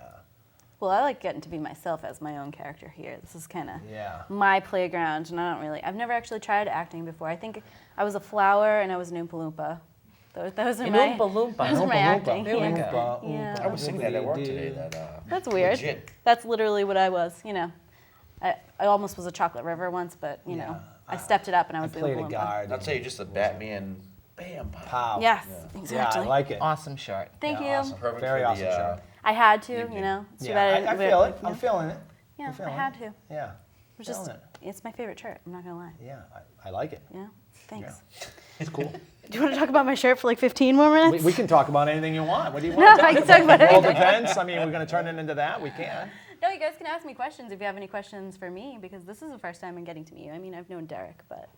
Well, cool. I like getting to be myself as my own character here. This is kind of Yeah. my playground, and I've never actually tried acting before. I think I was a flower and I was an Oompa Loompa. Those are An my, Oompa Loompa. those are my acting. There we Yeah. go. Yeah. I was singing that at work today. That That's weird. legit. That's literally what I was, you know. I almost was a Chocolate River once, but, you know, I stepped it up and I I was the played Oompa a Loompa. guard. I'll tell you, just a Batman, bam, pow. Pow. Yes, Yeah, exactly. I like it. Awesome shirt. Thank Yeah, you. awesome. Perfect Very for awesome the, shirt. I had to, Evening. you know. It's too Yeah, bad I didn't- feel it. you know. I'm feeling it. Yeah, I'm I feeling had it. to. Yeah. It's just, Feeling it. it's my favorite shirt. I'm not gonna lie. Yeah, I like it. Yeah, thanks. It's cool. Do you want to talk about my shirt for like 15 more minutes? We can talk about anything you want. What do you No, want to I talk can talk about World anything. events? I mean, we're going to turn it into that. We can. No, you guys can ask me questions if you have any questions for me, because this is the first time I'm getting to meet you. I mean, I've known Derek, but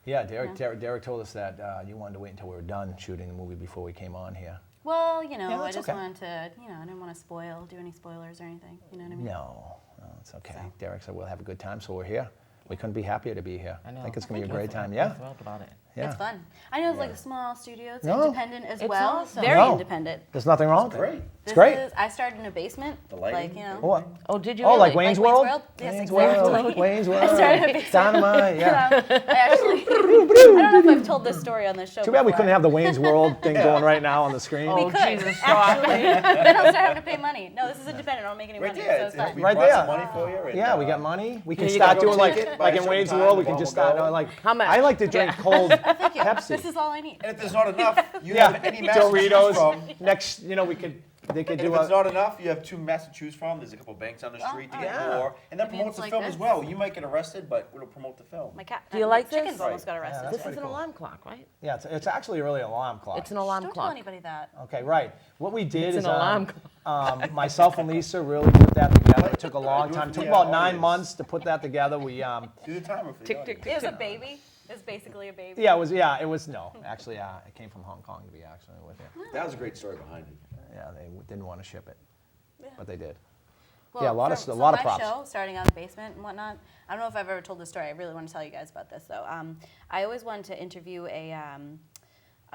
Yeah, Derek told us that you wanted to wait until we were done shooting the movie before we came on here. well, you know, Yeah, I that's just okay. wanted to, you know, I didn't want to do any spoilers or anything. You know what I mean? No, it's okay. Derek said we'll have a good time, so we're here. We couldn't be happier to be here. I know. think it's going to be a Thank great you. time. I'm Yeah. thrilled about it. Yeah. It's fun. I know it's like a small studio. It's No. independent as It's well. awesome. Very No. independent. There's nothing wrong with it. great. It's great. I started in a basement. The lighting. Like, you know. What? Oh, did you? Oh, like really? Wayne's Like World? Wayne's World? Yes, Wayne's exactly. World. Wayne's I started in a World. basement. Dynamite, yeah. I actually, I don't know if I've told this story on this show Too bad we before. couldn't have the Wayne's World thing going right now on the screen. Oh, We could, Jesus, actually. Then I'll start having to pay money. No, this is independent. I don't make any Right money, there. so it's fine. We Right brought there. some money for you. And, Yeah, we got money. We can you start go. doing like Ticket by a in certain Wayne's time, World. We the can bomb just will start go. like. How much? I like to drink cold Thank you. Pepsi. This is all I need. And if there's not enough, you Yeah, have any match to choose Doritos. from. Next, you know, they could And do if it's a. not enough, you have 2 matches to choose from. There's a couple banks on the street to get yeah. more. And that Maybe promotes it's the like film this. as well. You might get arrested, but it'll promote the film. My cat. Do you like chickens this? almost got Yeah, arrested. that's This is pretty an cool. alarm clock, right? Yeah, it's actually really an alarm clock. It's an alarm Don't clock. tell anybody that. Okay, right. What we did It's is an alarm myself and Lisa really put that together. It took a long Do it time. for It took the about 9 audience. months to put that together. We Do the timer for the Tick, audience. tick, It tick. was a baby. It was basically a baby. yeah, it was no. Actually, it came from Hong Kong to be actually with you. That was a great story behind it. Yeah, they didn't want to ship it, but they did. Well, Yeah, a lot of so props. my show, starting out in the basement and whatnot, I don't know if I've ever told this story. I really want to tell you guys about this, though. I always wanted to interview a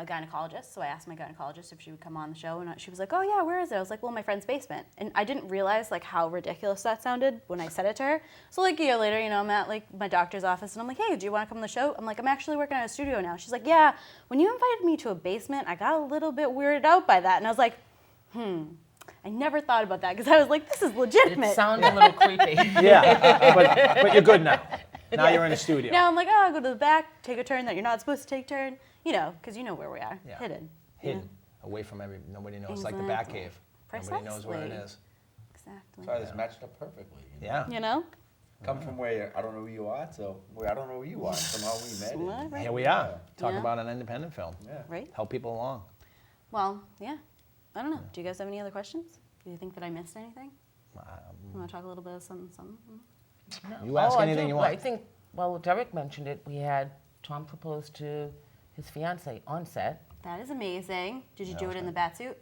gynecologist, so I asked my gynecologist if she would come on the show, and she was like, "Oh yeah, where is it?" I was like, "Well, my friend's basement," and I didn't realize like how ridiculous that sounded when I said it to her. So like a year later, you know, I'm at like my doctor's office, and I'm like, "Hey, do you want to come on the show?" I'm like, "I'm actually working at a studio now." She's like, "Yeah, when you invited me to a basement, I got a little bit weirded out by that," and I was like, I never thought about that because I was like, "This is legitimate." It sounds a little creepy. Yeah, but you're good now. Now you're in a studio. Now I'm like, oh, I'll go to the back, take a turn that you're not supposed to take turn, you know, because you know where we are, Yeah. hidden. Hidden, away from nobody knows. Like the Bat Exactly. Cave. Nobody knows where it Precisely. is. Exactly. Sorry, this matched up perfectly. Yeah. You know? Come from where I don't know who you are to where I don't know who you are. And somehow we met. Well, and- right. Here we are, talking Yeah. about an independent film. Yeah. Right? Help people along. Well, yeah. I don't know. Do you guys have any other questions? Do you think that I missed anything? You want to talk a little bit of something? You ask Oh, I anything do. you want. I think, well, Derek mentioned it. We had Tom propose to his fiance on set. That is amazing. Did you do it in the bat suit?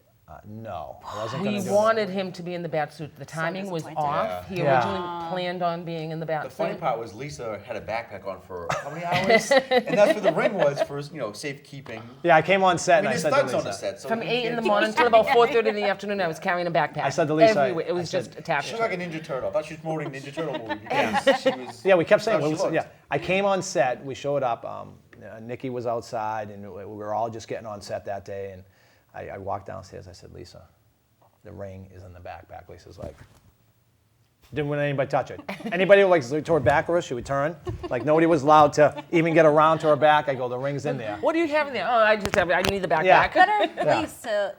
No, I wasn't We going to do wanted him to be in the bat suit. The timing was disappointed. off. He Yeah. originally planned on being in the bat The suit. funny part was Lisa had a backpack on for how many hours? And that's where the ring was for, safekeeping. Yeah, I came on set I and mean, I there's said to thugs on the Lisa. set. So From he 8 in the can't- morning until about 4:30 in the afternoon, I was carrying a backpack. I said to Lisa, Everywhere. It was I said- just attached. She was like a Ninja Turtle. I thought she was promoting Ninja Turtle movie because she was. Yeah, we kept saying, that's how she well, yeah. looked. I came on set, we showed up, Nikki was outside, and we were all just getting on set that day, and I walked downstairs, I said, Lisa, the ring is in the backpack. Lisa's like, didn't want anybody touch it. Anybody like toward back of her, she would turn. Like nobody was allowed to even get around to her back. I go, the ring's in there. What do you have in there? Oh, I need the backpack. Yeah. Better place to,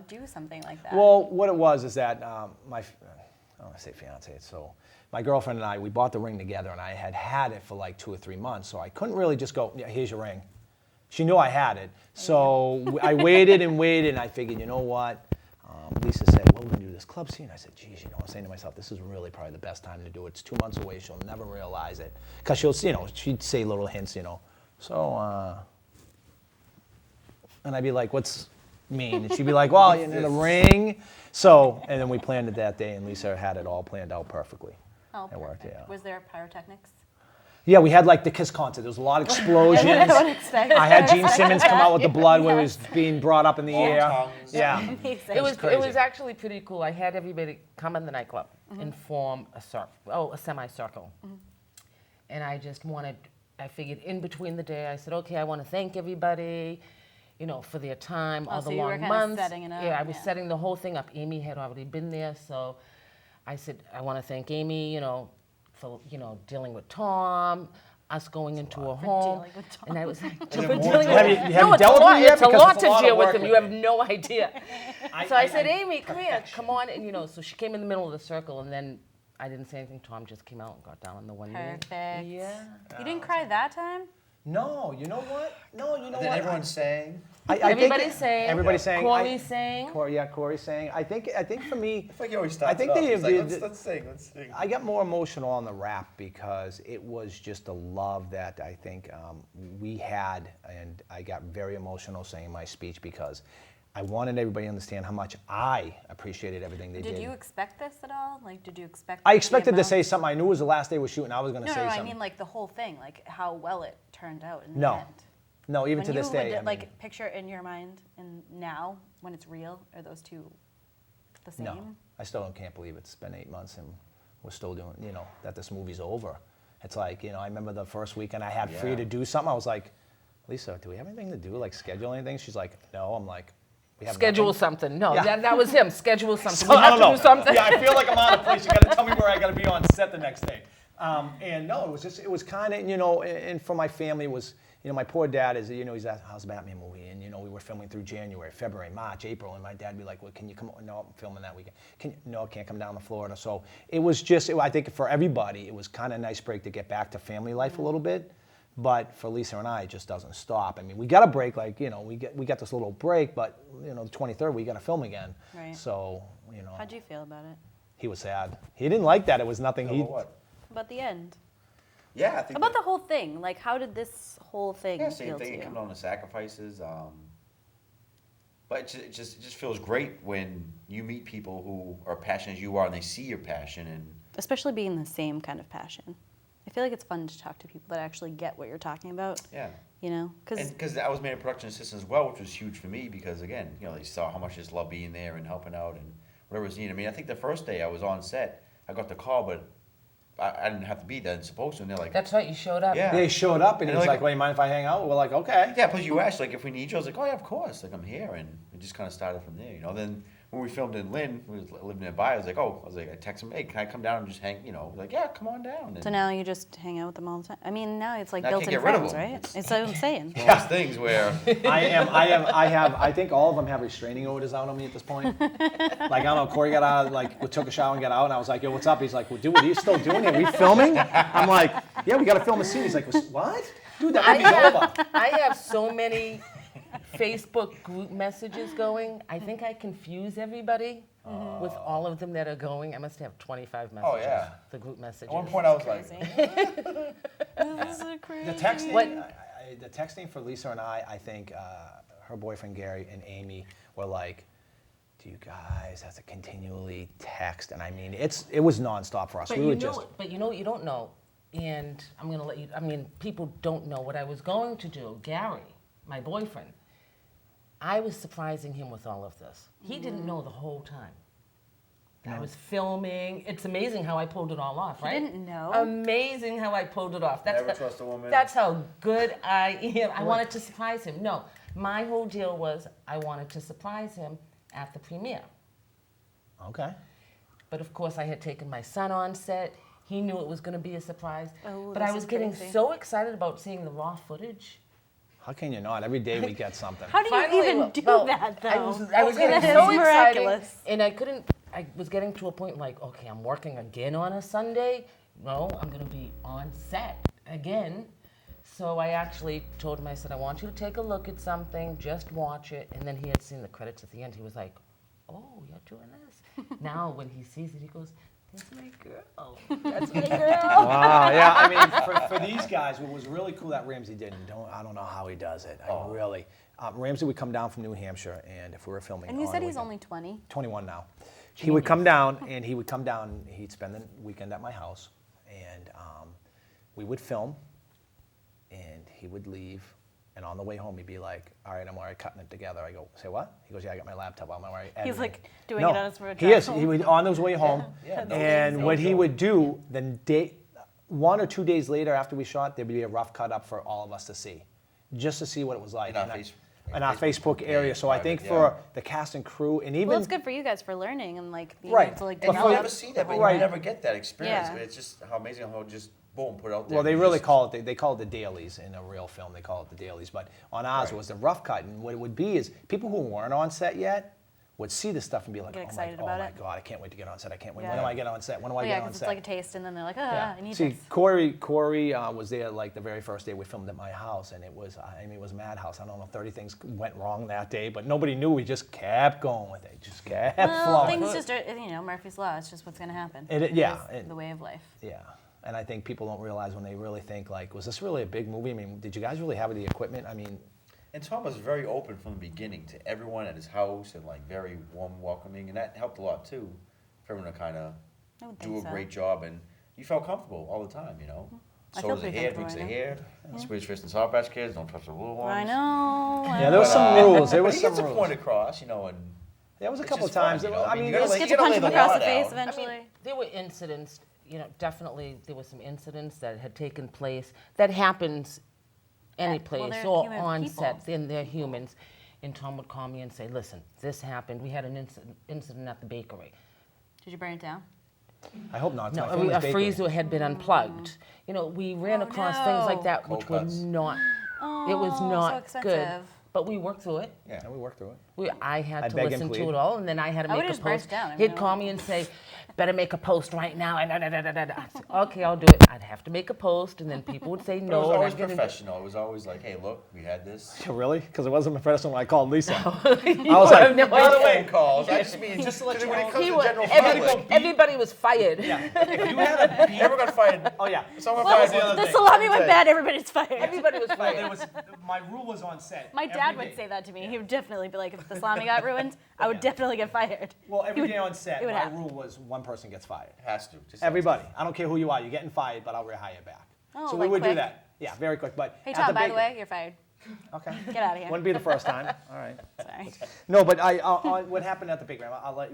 do something like that. Well, what it was is that I don't want to say fiance, so my girlfriend and I, we bought the ring together, and I had it for like 2 or 3 months, so I couldn't really just go, yeah, here's your ring. She knew I had it, so I waited and waited, and I figured, you know what? Lisa said, well, we're going to do this club scene. I said, geez, I'm saying to myself, this is really probably the best time to do it. It's 2 months away. She'll never realize it. Because she'd say little hints, So, and I'd be like, what's mean? And she'd be like, well, you need a ring. So, and then we planned it that day, and Lisa had it all planned out perfectly. Oh, It worked, perfect. yeah. Was there pyrotechnics? Yeah, we had like the Kiss concert. There was a lot of explosions. I had Gene Simmons come out with the blood where he was being brought up in the air. tongues. Yeah. It was crazy. actually pretty cool. I had everybody come in the nightclub and form a semicircle. And I figured in between the day, I said, okay, I want to thank everybody, for their time, all the so you were long kinda months. setting it up, Yeah, I was yeah. setting the whole thing up. Amy had already been there, so I said, I want to thank Amy, for, dealing with Tom, us going into a home. dealing with Tom. And I was like, there for more dealing to with it? Have you no, it's a dealt with lot. him yet? It's a Because lot it's to a lot of deal with work him. with You have him. no idea. So I said, Amy, come here, come on. And, so she came in the middle of the circle, and then I didn't say anything. Tom just came out and got down on the one knee. Perfect. Yeah. You didn't cry that time? No, you know what? No, you know Then what? everyone sang. Everybody's saying. Everybody's saying. Corey's saying. Corey's saying. I think for me, I feel like he always starts I think it up. they He's like, did- let's sing. I got more emotional on the rap because it was just a love that I think we had, and I got very emotional saying my speech because I wanted everybody to understand how much I appreciated everything they did. Did you expect this at all? Like, did you expect? I the expected to amount? say something. I knew it was the last day we're shooting. I was going to No, say no, something. I mean like the whole thing, like how well it turned out in the No. end. No, even When to this you day. would, I mean, like picture in your mind and now when it's real, are those two the same? no, I still can't believe it's been 8 months and we're still doing, that this movie's over. It's like, I remember the first weekend I had free to do something. I was like, Lisa, do we have anything to do? Like schedule anything? She's like, no. I'm like, we have Schedule nothing. something. No, Yeah. that was him. Schedule something. So, we I have don't to know. do something. Yeah, I feel like I'm out of place. You got to tell me where I got to be on set the next day. And no, it was kind of, and for my family it was, my poor dad is, he's at, how's the Batman movie? And, we were filming through January, February, March, April, and my dad would be like, well, can you come, no, I'm filming that weekend. No, I can't come down to Florida. So it was just, I think for everybody, it was kind of a nice break to get back to family life a little bit. But for Lisa and I, it just doesn't stop. I mean, we got a break, like, we got this little break, but, the 23rd, we got to film again. Right. So, How'd you feel about it? he was sad. He didn't like that. It was nothing. He, What? About the end? Yeah, I think About the whole thing? Like, how did this whole thing yeah, same feel thing. to It you? comes down to sacrifices. But it just feels great when you meet people who are passionate as you are, and they see your passion. And Especially being the same kind of passion. I feel like it's fun to talk to people that actually get what you're talking about. yeah. Because I was made a production assistant as well, which was huge for me because, again, they saw how much I just love being there and helping out and whatever was needed. I mean, I think the first day I was on set, I got the call, but I didn't have to be there. I didn't supposed to. And they're like, That's right. You showed up. yeah. they showed up and he And was like- like, well, you mind if I hang out? We're like, okay. Yeah, plus you asked, like, if we need you. I was like, oh, yeah, of course. Like, I'm here. And it just kind of started from there, Then when we filmed in Lynn, we was living nearby, I texted him, hey, can I come down and just hang, Like, yeah, come on down. And so now you just hang out with them all the time. I mean, now it's like I can't built-in get rid of friends, them. right? It's what I'm saying. one of those things where, I think all of them have restraining orders out on me at this point. Like, I don't know, Corey got out, like, we took a shower and got out, and I was like, yo, what's up? He's like, well, dude, what are you still doing here? Are we filming? I'm like, yeah, we got to film a scene. He's like, what? Dude, that movie's over. I have so many Facebook group messages going. I think I confuse everybody with all of them that are going. I must have 25 messages. Oh, yeah. The group messages. at one point I was like, The texting, the texting for Lisa and I think her boyfriend Gary and Amy were like, do you guys have to continually text? And I mean, it was nonstop for us. But We you were know, just, but you know what you don't know, and I'm gonna let you. I mean, people don't know what I was going to do. Gary, my boyfriend, I was surprising him with all of this. He didn't know the whole time. I was filming. It's amazing how I pulled it all off, right? didn't know? Amazing how I pulled it off. Never trust a woman. That's how good I am. I wanted to surprise him. No, my whole deal was I wanted to surprise him at the premiere. okay. But of course, I had taken my son on set. He knew it was going to be a surprise. Oh, but this I was is getting crazy. so excited about seeing the raw footage. How can you not? Every day we get something. How do you even do that, though? I was getting That so is excited, miraculous. and I was getting to a point like, okay, I'm working again on a Sunday. No, I'm going to be on set again. So I actually told him, I said, I want you to take a look at something, just watch it. And then he had seen the credits at the end. He was like, oh, you're doing this. Now when he sees it, he goes, that's my girl. That's my girl. Wow, yeah, I mean, for these guys, what was really cool that Ramsey did, and I don't know how he does it. Ramsey would come down from New Hampshire, and if we were filming And you on said a he's weekend- only 20. 21 now. He would come down, and he'd spend the weekend at my house, and we would film, and he would leave, and on the way home he'd be like, all right, I'm already cutting it together. I go, say what? He goes, yeah, I got my laptop. I'm already editing. He's like doing No, it on his road he drive is. He home. would on his way home, and what he would do, then 1 or 2 days later after we shot, there'd be a rough cut up for all of us to see, just to see what it was like. In our Facebook area. So I think for the cast and crew, and even Well, it's good for you guys for learning and like being Right. able to like And you develop. never see that, but Right. you never get that experience. Yeah. It's just how amazing how just boom, put it out there. well, they You really just- call it, they call it the dailies in a real film. They call it the dailies, but on ours it was the rough cut. And what it would be is people who weren't on set yet would see this stuff and be like, Get oh excited my about it. God, I can't wait to get on set. I can't wait. Yeah. When do I get on set? When do I Oh, get yeah, on because set? it's like a taste, and then they're like, Yeah. I need See, this. Corey was there like the very first day we filmed at my house, and it was, I mean, it was madhouse. I don't know, 30 things went wrong that day, but nobody knew. We just kept going with it, just kept Well, flowing. things just are, Murphy's Law. It's just what's going to happen. Yeah, It is and- the way of life. Yeah, and I think people don't realize when they really think like, was this really a big movie? I mean, did you guys really have the equipment? I mean, And Tom was very open from the beginning to everyone at his house and like very warm, welcoming, and that helped a lot too, for everyone to kind of I would do think a so. great job, and you felt comfortable all the time, you know. I So feel does the pretty hair, comfortable drinks the right hair, Swedish Fish and Sour Patch Kids, don't touch the little ones. I know. yeah, there was some rules. There But was he some gets a rules. point across, you know, and There was a it's couple of just fun, times. you know? I mean, you there gotta was- lay- Just you get to gotta punch lay him the across law the face down. eventually. I mean, there were incidents, definitely there were some incidents that had taken place. That happens any Yeah, well, place they're or human on people. set, then they're humans. And Tom would call me and say, listen, this happened. We had an incident at the bakery. Did you burn it down? I hope not. It's No, my family's a bakery. freezer had been unplugged. We ran across things like that, Cold which were cuts. not, it was so not good. expensive. But we worked through it. Yeah. And we worked through it. I had I'd to beg and listen to plead. it all, and then I had to I make would've a just burst post. down, I He'd mean, call me and say, better make a post right now. And I said, okay, I'll do it. I'd have to make a post, and then people would say But no. it was and always I'd get into- professional. It was always like, hey, look, we had this. Really? Because it wasn't professional when I called Lisa. I was I like, have no By the idea. way, calls. I just mean, just when it comes He to was- general everybody, public. everybody was fired. if you had a beef, Never got fired. oh yeah. Someone Well, fired one. the salami went bad. Everybody's fired. Everybody was Well, fired. there was my rule was on set. My dad would say that to me. He would definitely be like, if the salami got ruined, I would definitely get fired. Well, He every would- day on set, it would my happen. rule was one person gets fired. Has to. Just Everybody. I don't care who you are. You're getting fired, but I'll rehire you back. Oh, so we like would do quick? that. Yeah, very quick. But Hey at Tom, by the bakery- way, you're fired. Okay. Get out of here. Wouldn't be the first time. All right. Sorry. No, but what happened at the bakery?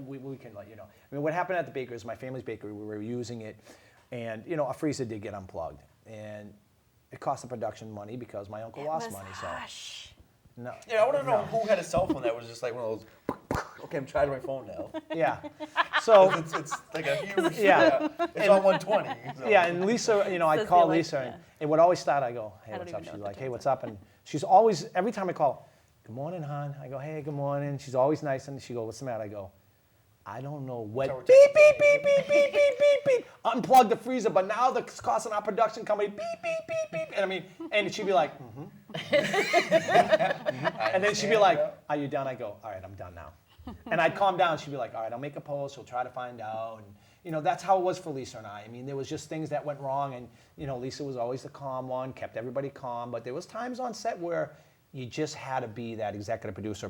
We can let you know. I mean, what happened at the bakery is my family's bakery. We were using it, and a freezer did get unplugged, and it cost the production money because my uncle lost money. So Hush. no. Yeah, I want to know who had a cell phone that was just like one of those. Okay, I'm trying my phone now. Yeah. So It's like a huge. Yeah. It's on 120. So. yeah, and Lisa, I'd Says call the Lisa, Alexa. and it would always start. I go, hey, I don't what's up? even know She's what like, that hey, is. what's up? And she's always, every time I call, good morning, hon. I go, hey, good morning. She's always nice, and she goes, what's the matter? I go, I don't know what. So we're Beep, beep, beep, beep, beep, beep, beep, beep. Unplug the freezer, but now the cost of our production company, beep, beep, beep, beep. And I mean, and she'd be like, and then she'd be like, are you done? I go, all right, I'm done now. And I'd calm down. She'd be like, all right, I'll make a post. We'll try to find out. And, that's how it was for Lisa and I. I mean, there was just things that went wrong. And, Lisa was always the calm one, kept everybody calm. But there was times on set where you just had to be that executive producer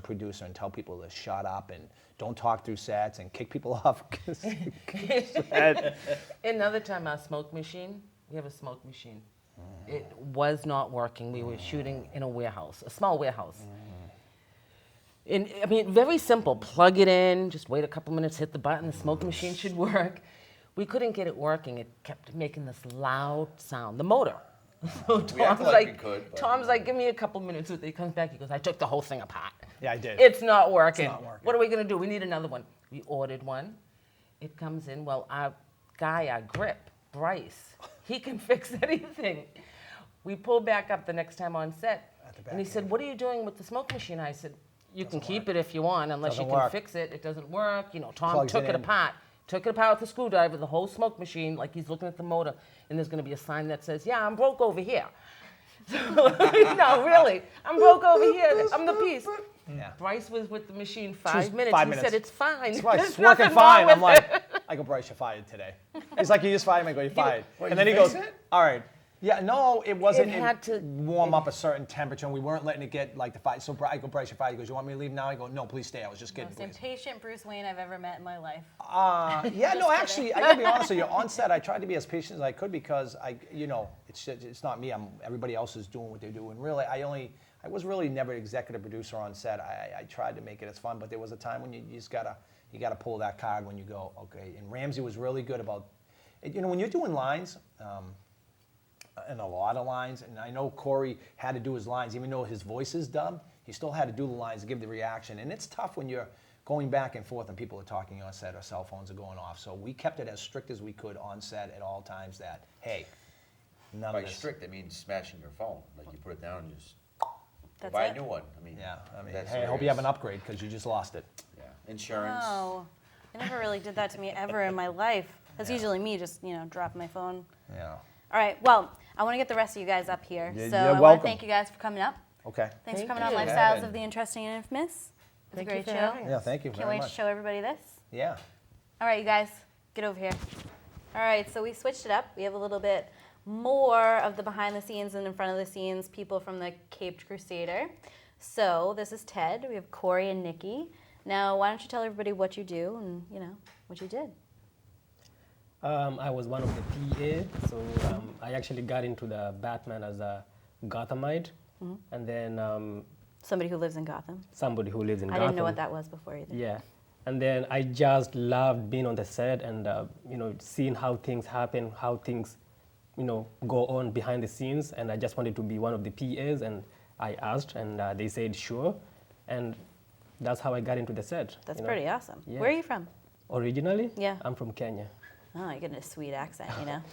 and tell people to shut up and don't talk through sets and kick people off. Another time, our smoke machine, we have a smoke machine. It was not working. We were shooting in a warehouse, a small warehouse. And I mean, very simple. Plug it in, just wait a couple minutes, hit the button, the smoke machine should work. We couldn't get it working. It kept making this loud sound, the motor. So We acted like we could, but- Tom's like, give me a couple minutes. He comes back, he goes, I took the whole thing apart. Yeah, I did. It's not working. not working. What are we gonna do? We need another one. We ordered one. It comes in. Well, our guy, our grip, Bryce, he can fix anything. We pull back up the next time on set, and he said, what are you doing with the smoke machine? I said, you can keep it if you want, unless Doesn't you can work. fix it. It doesn't work. Tom Plugs took it it in. apart. Took it apart with a screwdriver, the whole smoke machine, like he's looking at the motor, and there's gonna be a sign that says, yeah, I'm broke over here. No, really, I'm broke over here. I'm the piece. Yeah. Bryce was with the machine Choose 5 minutes. 5 he minutes. said, it's fine. It's fine. It's There's working nothing wrong fine. I'm with like, I go, Bryce, you're fired today. He's like, you just fired me. I go, you're fired. Wait, and then you he goes, fixed it? all right. Yeah, no, it wasn't. It had to warm up a certain temperature, and we weren't letting it get like the fire. So I go, Bryce, you're fired. He goes, you want me to leave now? I go, no, please stay. I was just kidding. Most impatient Bruce Wayne I've ever met in my life. Yeah, no, actually, I gotta be honest with you. On set, I tried to be as patient as I could because it's not me. Everybody else is doing what they do, and really, I was really never executive producer on set. I tried to make it as fun, but there was a time when you just gotta pull that card when you go, okay. And Ramsey was really good about, when you're doing lines. And a lot of lines, and I know Corey had to do his lines, even though his voice is dubbed, he still had to do the lines to give the reaction. And it's tough when you're going back and forth and people are talking on set or cell phones are going off. So we kept it as strict as we could on set at all times that, hey, none By of this. strict, it means smashing your phone. Like you put it down and just That's buy it? a new one. Yeah, that's hey, I hope you have an upgrade because you just lost it. Yeah, insurance. No, they never really did that to me ever in my life. That's usually me just, dropping my phone. Yeah. All right, well, I want to get the rest of you guys up here. Yeah, So you're I want welcome. to thank you guys for coming up. Okay. Thanks for Thank coming on you. Lifestyles Yeah. of the Interesting and Infamous. It's a Thank you great for show. having us. Yeah, thank you Can't very wait much. to show everybody this. Yeah. All right, you guys, get over here. All right, so we switched it up. We have a little bit more of the behind the scenes and in front of the scenes people from the Caped Crusader. So this is Ted. We have Corey and Nikki. Now, why don't you tell everybody what you do and, what you did? I was one of the PA, so I actually got into the Batman as a Gothamite, and then Somebody who lives in Gotham. somebody who lives in I Gotham. didn't know what that was before either. Yeah, and then I just loved being on the set and seeing how things happen, how things go on behind the scenes, and I just wanted to be one of the PAs, and I asked, and they said sure, and that's how I got into the set. That's pretty awesome. Yeah. Where are you from? Originally, Yeah. I'm from Kenya. Oh, you get a sweet accent,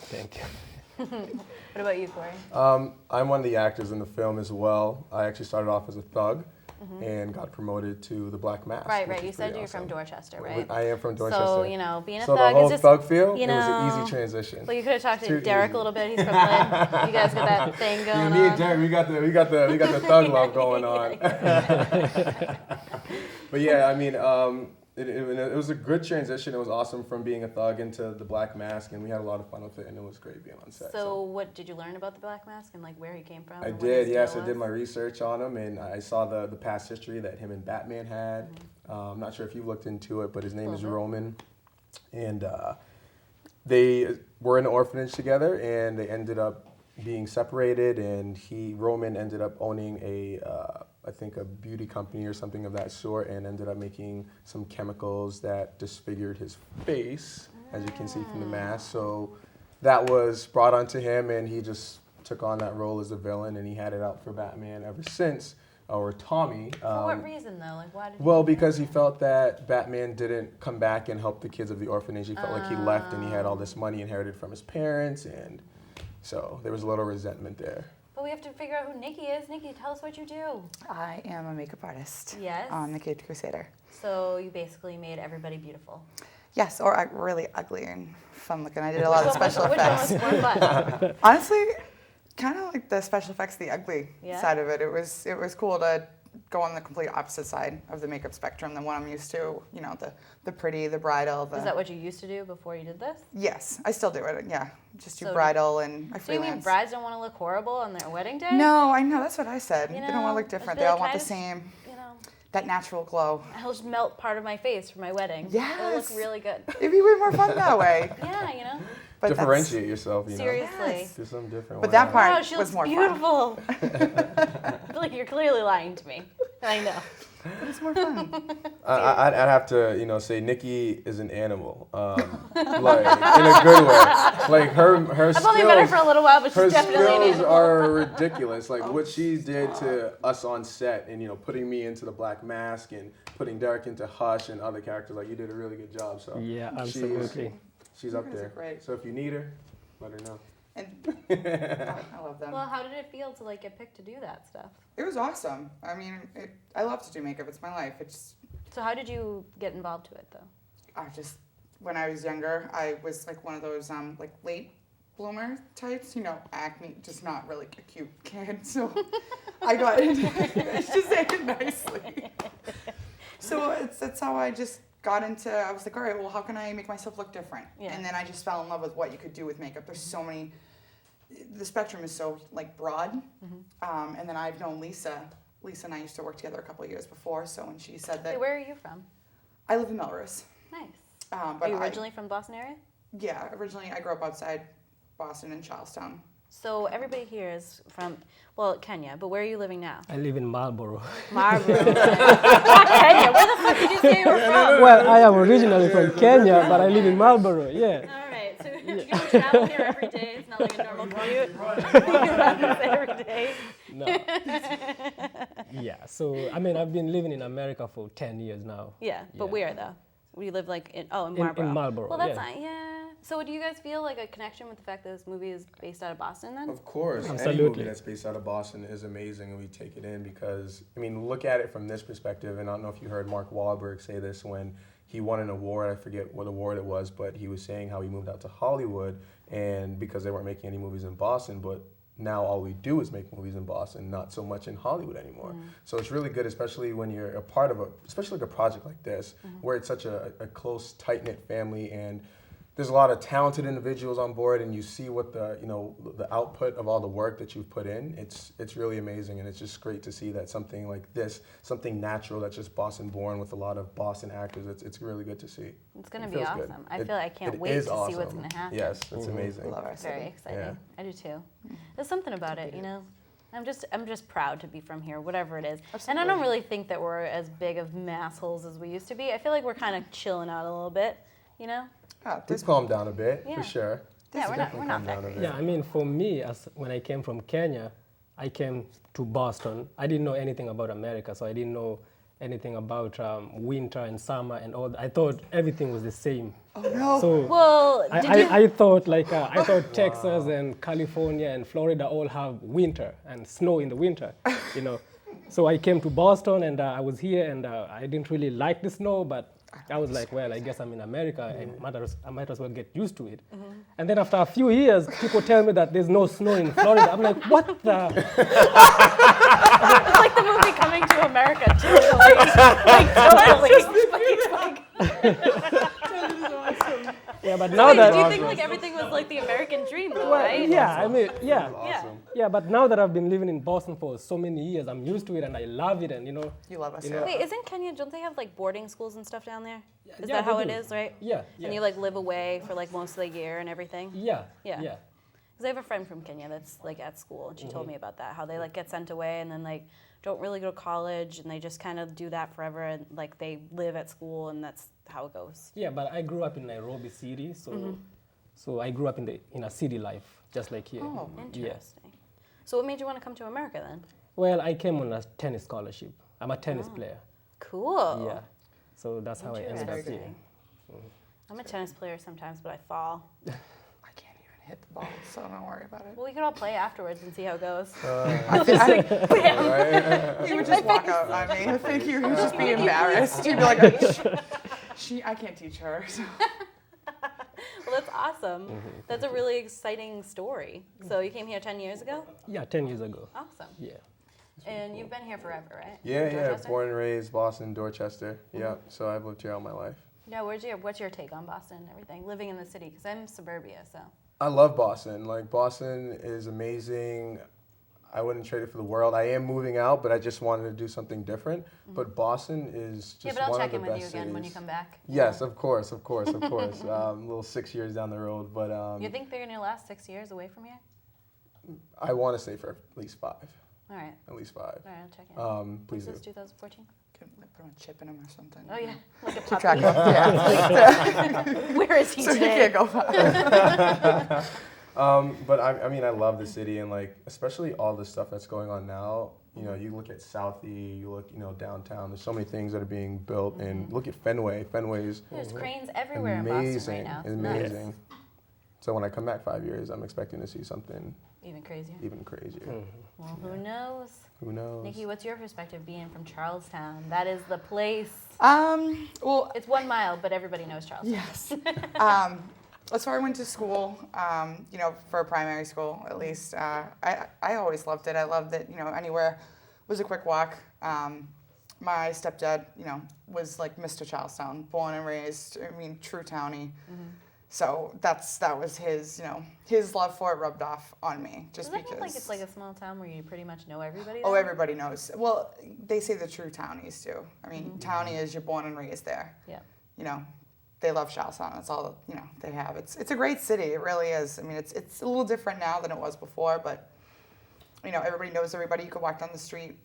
Thank you. What about you, Corey? I'm one of the actors in the film as well. I actually started off as a thug and got promoted to the Black Mask. Right. which You is said pretty you're from awesome. Dorchester, right? I am from Dorchester. So, being a So thug the whole is just, thug feel, you it was an know, easy transition. Well, you could have talked to Too Derek easy. a little bit. He's from Lynn. You guys got that thing going on. Me and Derek, we got the thug love going on. But yeah, it was a good transition. It was awesome from being a thug into the Black Mask, and we had a lot of fun with it, and it was great being on set. So what did you learn about the Black Mask and where he came from? I and what did, his yes. deal I did was? my research on him, and I saw the past history that him and Batman had. I'm not sure if you've looked into it, but his name is Roman, and they were in an orphanage together, and they ended up being separated, and Roman ended up owning I think a beauty company or something of that sort, and ended up making some chemicals that disfigured his face, as you can see from the mask. So that was brought onto him, and he just took on that role as a villain, and he had it out for Batman ever since, or Tommy. For what reason, though? Why did Well, because he felt that Batman didn't come back and help the kids of the orphanage. He felt like he left, and he had all this money inherited from his parents, and so there was a little resentment there. But we have to figure out who Nikki is. Nikki, tell us what you do. I am a makeup artist. Yes. On the Caped Crusader. So you basically made everybody beautiful. Yes, or really ugly and fun looking. I did a lot of special Which effects. one was more fun? Honestly, kind of like the special effects, the ugly Yeah. side of it. It was cool to go on the complete opposite side of the makeup spectrum than what I'm used to. The pretty, the bridal. Is that what you used to do before you did this? Yes, I still do it. Yeah, just do So bridal and I freelance. So you mean brides don't want to look horrible on their wedding day? No, I know. That's what I said. You They don't want know, to look different. it's They all like, want I the just- same, You know, that natural glow. I'll just melt part of my face for my wedding. It'll Yes. look really good. It'd be way more fun that way. Yeah. But that's- Differentiate yourself, Seriously. Yes. Do something different. But that part Wow, she was looks more beautiful. I feel like you're clearly lying to me. I know. But it's more fun. I'd have to, say Nikki is an animal, like in a good way. Like her I've skills. only met her for a little while, but Her she's definitely an skills animal. are ridiculous. Like what she did to us on set, and putting me into the Black Mask and putting Derek into Hush and other characters. Like you did a really good job. So Yeah, absolutely. she's You up guys are there. great. So if you need her, let her know. And I love them. Well, how did it feel to get picked to do that stuff? It was awesome. I mean, I love to do makeup. It's my life. So how did you get involved to it, though? When I was younger, I was one of those late bloomer types. Acne, just not really a cute kid. So I got into it. Just say it nicely. So that's how I just got into. I was like, all right, well, how can I make myself look different? Yeah. And then I just fell in love with what you could do with makeup. There's so many. the spectrum is so like broad. And then I've known Lisa. Lisa and I used to work together a couple of years before. So when she said that, Wait, where are you from? I live in Melrose. Nice. But Are you originally from the Boston area? Yeah, originally I grew up outside Boston in Charlestown. So everybody here is from, well, Kenya, but where are you living now? I live in Marlborough. Marlborough. Not Kenya. Where the fuck did you say you were from? Well, I am originally from Kenya, but I live in Marlborough, yeah. All right, so you don't travel here every day. It's not like a normal commute. You travel every day. No. Yeah, so, I mean, I've been living in America for 10 years now. Yeah, but where though? We live like in Marlborough. In Marlborough, well, that's yeah. not, yeah. So do you guys feel like a connection with the fact that this movie is based out of Boston then? Of course. Absolutely. Any movie that's based out of Boston is amazing, and we take it in because, I mean, look at it from this perspective, and I don't know if you heard Mark Wahlberg say this when he won an award. I forget what award it was, but he was saying how he moved out to Hollywood, and because they weren't making any movies in Boston, but now all we do is make movies in Boston, not so much in Hollywood anymore. So it's really good, especially when you're a part of especially like a project like this, where it's such a close, tight-knit family, and there's a lot of talented individuals on board, and you see what the output of all the work that you've put in. It's really amazing, and it's just great to see that something like this, something natural that's just Boston born with a lot of Boston actors. It's really good to see. It's going to be awesome. Good. I feel like I can't wait to see what's going to happen. Yes, it's amazing. Love our city. Very exciting. Yeah. I do too. There's something about it, you know. I'm just proud to be from here, whatever it is. Absolutely. And I don't really think that we're as big of massholes as we used to be. I feel like we're kind of chilling out a little bit, you know. We've calmed down a bit, Yeah. for sure. Yeah, we're not that crazy. Yeah, I mean, for me, when I came from Kenya, I came to Boston. I didn't know anything about America, so I didn't know anything about winter and summer and all that. I thought everything was the same. Oh no. So Well, I thought I thought Texas and California and Florida all have winter and snow in the winter, you know. So I came to Boston and I was here and I didn't really like the snow, but I was like, well, I guess I'm in America. I might as well get used to it. And then after a few years, people tell me that there's no snow in Florida. I'm like, what the? It's like the movie Coming to America, totally. Yeah, but now that do you think like everything was like the American dream, though, right? yeah, I mean, yeah, Awesome. yeah. But now that I've been living in Boston for so many years, I'm used to it and I love it. And you know, You love us. know, Wait, isn't Kenya? Don't they have like boarding schools and stuff down there? Is yeah, that how they it do. is, right? Yeah, And you like live away for like most of the year and everything. yeah, Yeah. yeah. Because I have a friend from Kenya that's like at school, and she told me about that. How they like get sent away and then like don't really go to college, and they just kind of do that forever, and like they live at school, and that's how it goes. Yeah, but I grew up in Nairobi City, so I grew up in a city life, just like here. Oh, Interesting. So what made you want to come to America then? Well, I came on a tennis scholarship. I'm a tennis player. Cool. Yeah, so that's how I ended up here. Interesting. I'm a tennis player sometimes, but I fall. I can't even hit the ball, so don't worry about it. Well, we could all play afterwards and see how it goes. He would just walk out on me. I think he would just be embarrassed. He'd be like, I can't teach her. So. Well, that's awesome. That's a really exciting story. So you came here 10 years ago? Yeah, 10 years ago. Awesome. Yeah. And you've been here forever, right? Yeah, Dorchester? born and raised Boston, Dorchester. Yeah, so I've lived here all my life. Yeah, what's your take on Boston and everything, living in the city? Because I'm suburbia, so. I love Boston. Like, Boston is amazing. I wouldn't trade it for the world. I am moving out, but I just wanted to do something different. But Boston is just Yeah, but I'll one check of the in with you best again when you cities. come back. Yes, of course. A little 6 years down the road, but You think they're going to last 6 years away from here? I want to stay for at least 5. All right. At least 5. All right, I'll check in. Please This do. is 2014? Can put a chip in him or something. Oh, yeah. Like a Keep puppy. track of yeah. Where is he So today? you can't go far. But I mean, I love the city, and like, especially all the stuff that's going on now. You know, you look at Southie, you look, downtown. There's so many things that are being built, and look at Fenway. Fenway's There's cranes everywhere in Boston right now. It's nuts. amazing. So when I come back 5 years, I'm expecting to see something Even crazier. even crazier. Well, who knows? Who knows? Nikki, what's your perspective being from Charlestown? That is the place. Well, It's 1 mile, but everybody knows Charlestown. yes. That's where I went to school, for primary school, at least. I always loved it. I loved that, anywhere was a quick walk. My stepdad, was like Mr. Charlestown, born and raised, true townie. So that was his, his love for it rubbed off on me. Just Does that because. mean like it's like a small town where you pretty much know everybody? Oh, there? everybody knows. Well, they say the true townies too. I mean, townie is you're born and raised there. Yeah. They love Charlestown. That's all they have. It's a great city. It really is. I mean, it's a little different now than it was before, but everybody knows everybody. You could walk down the street,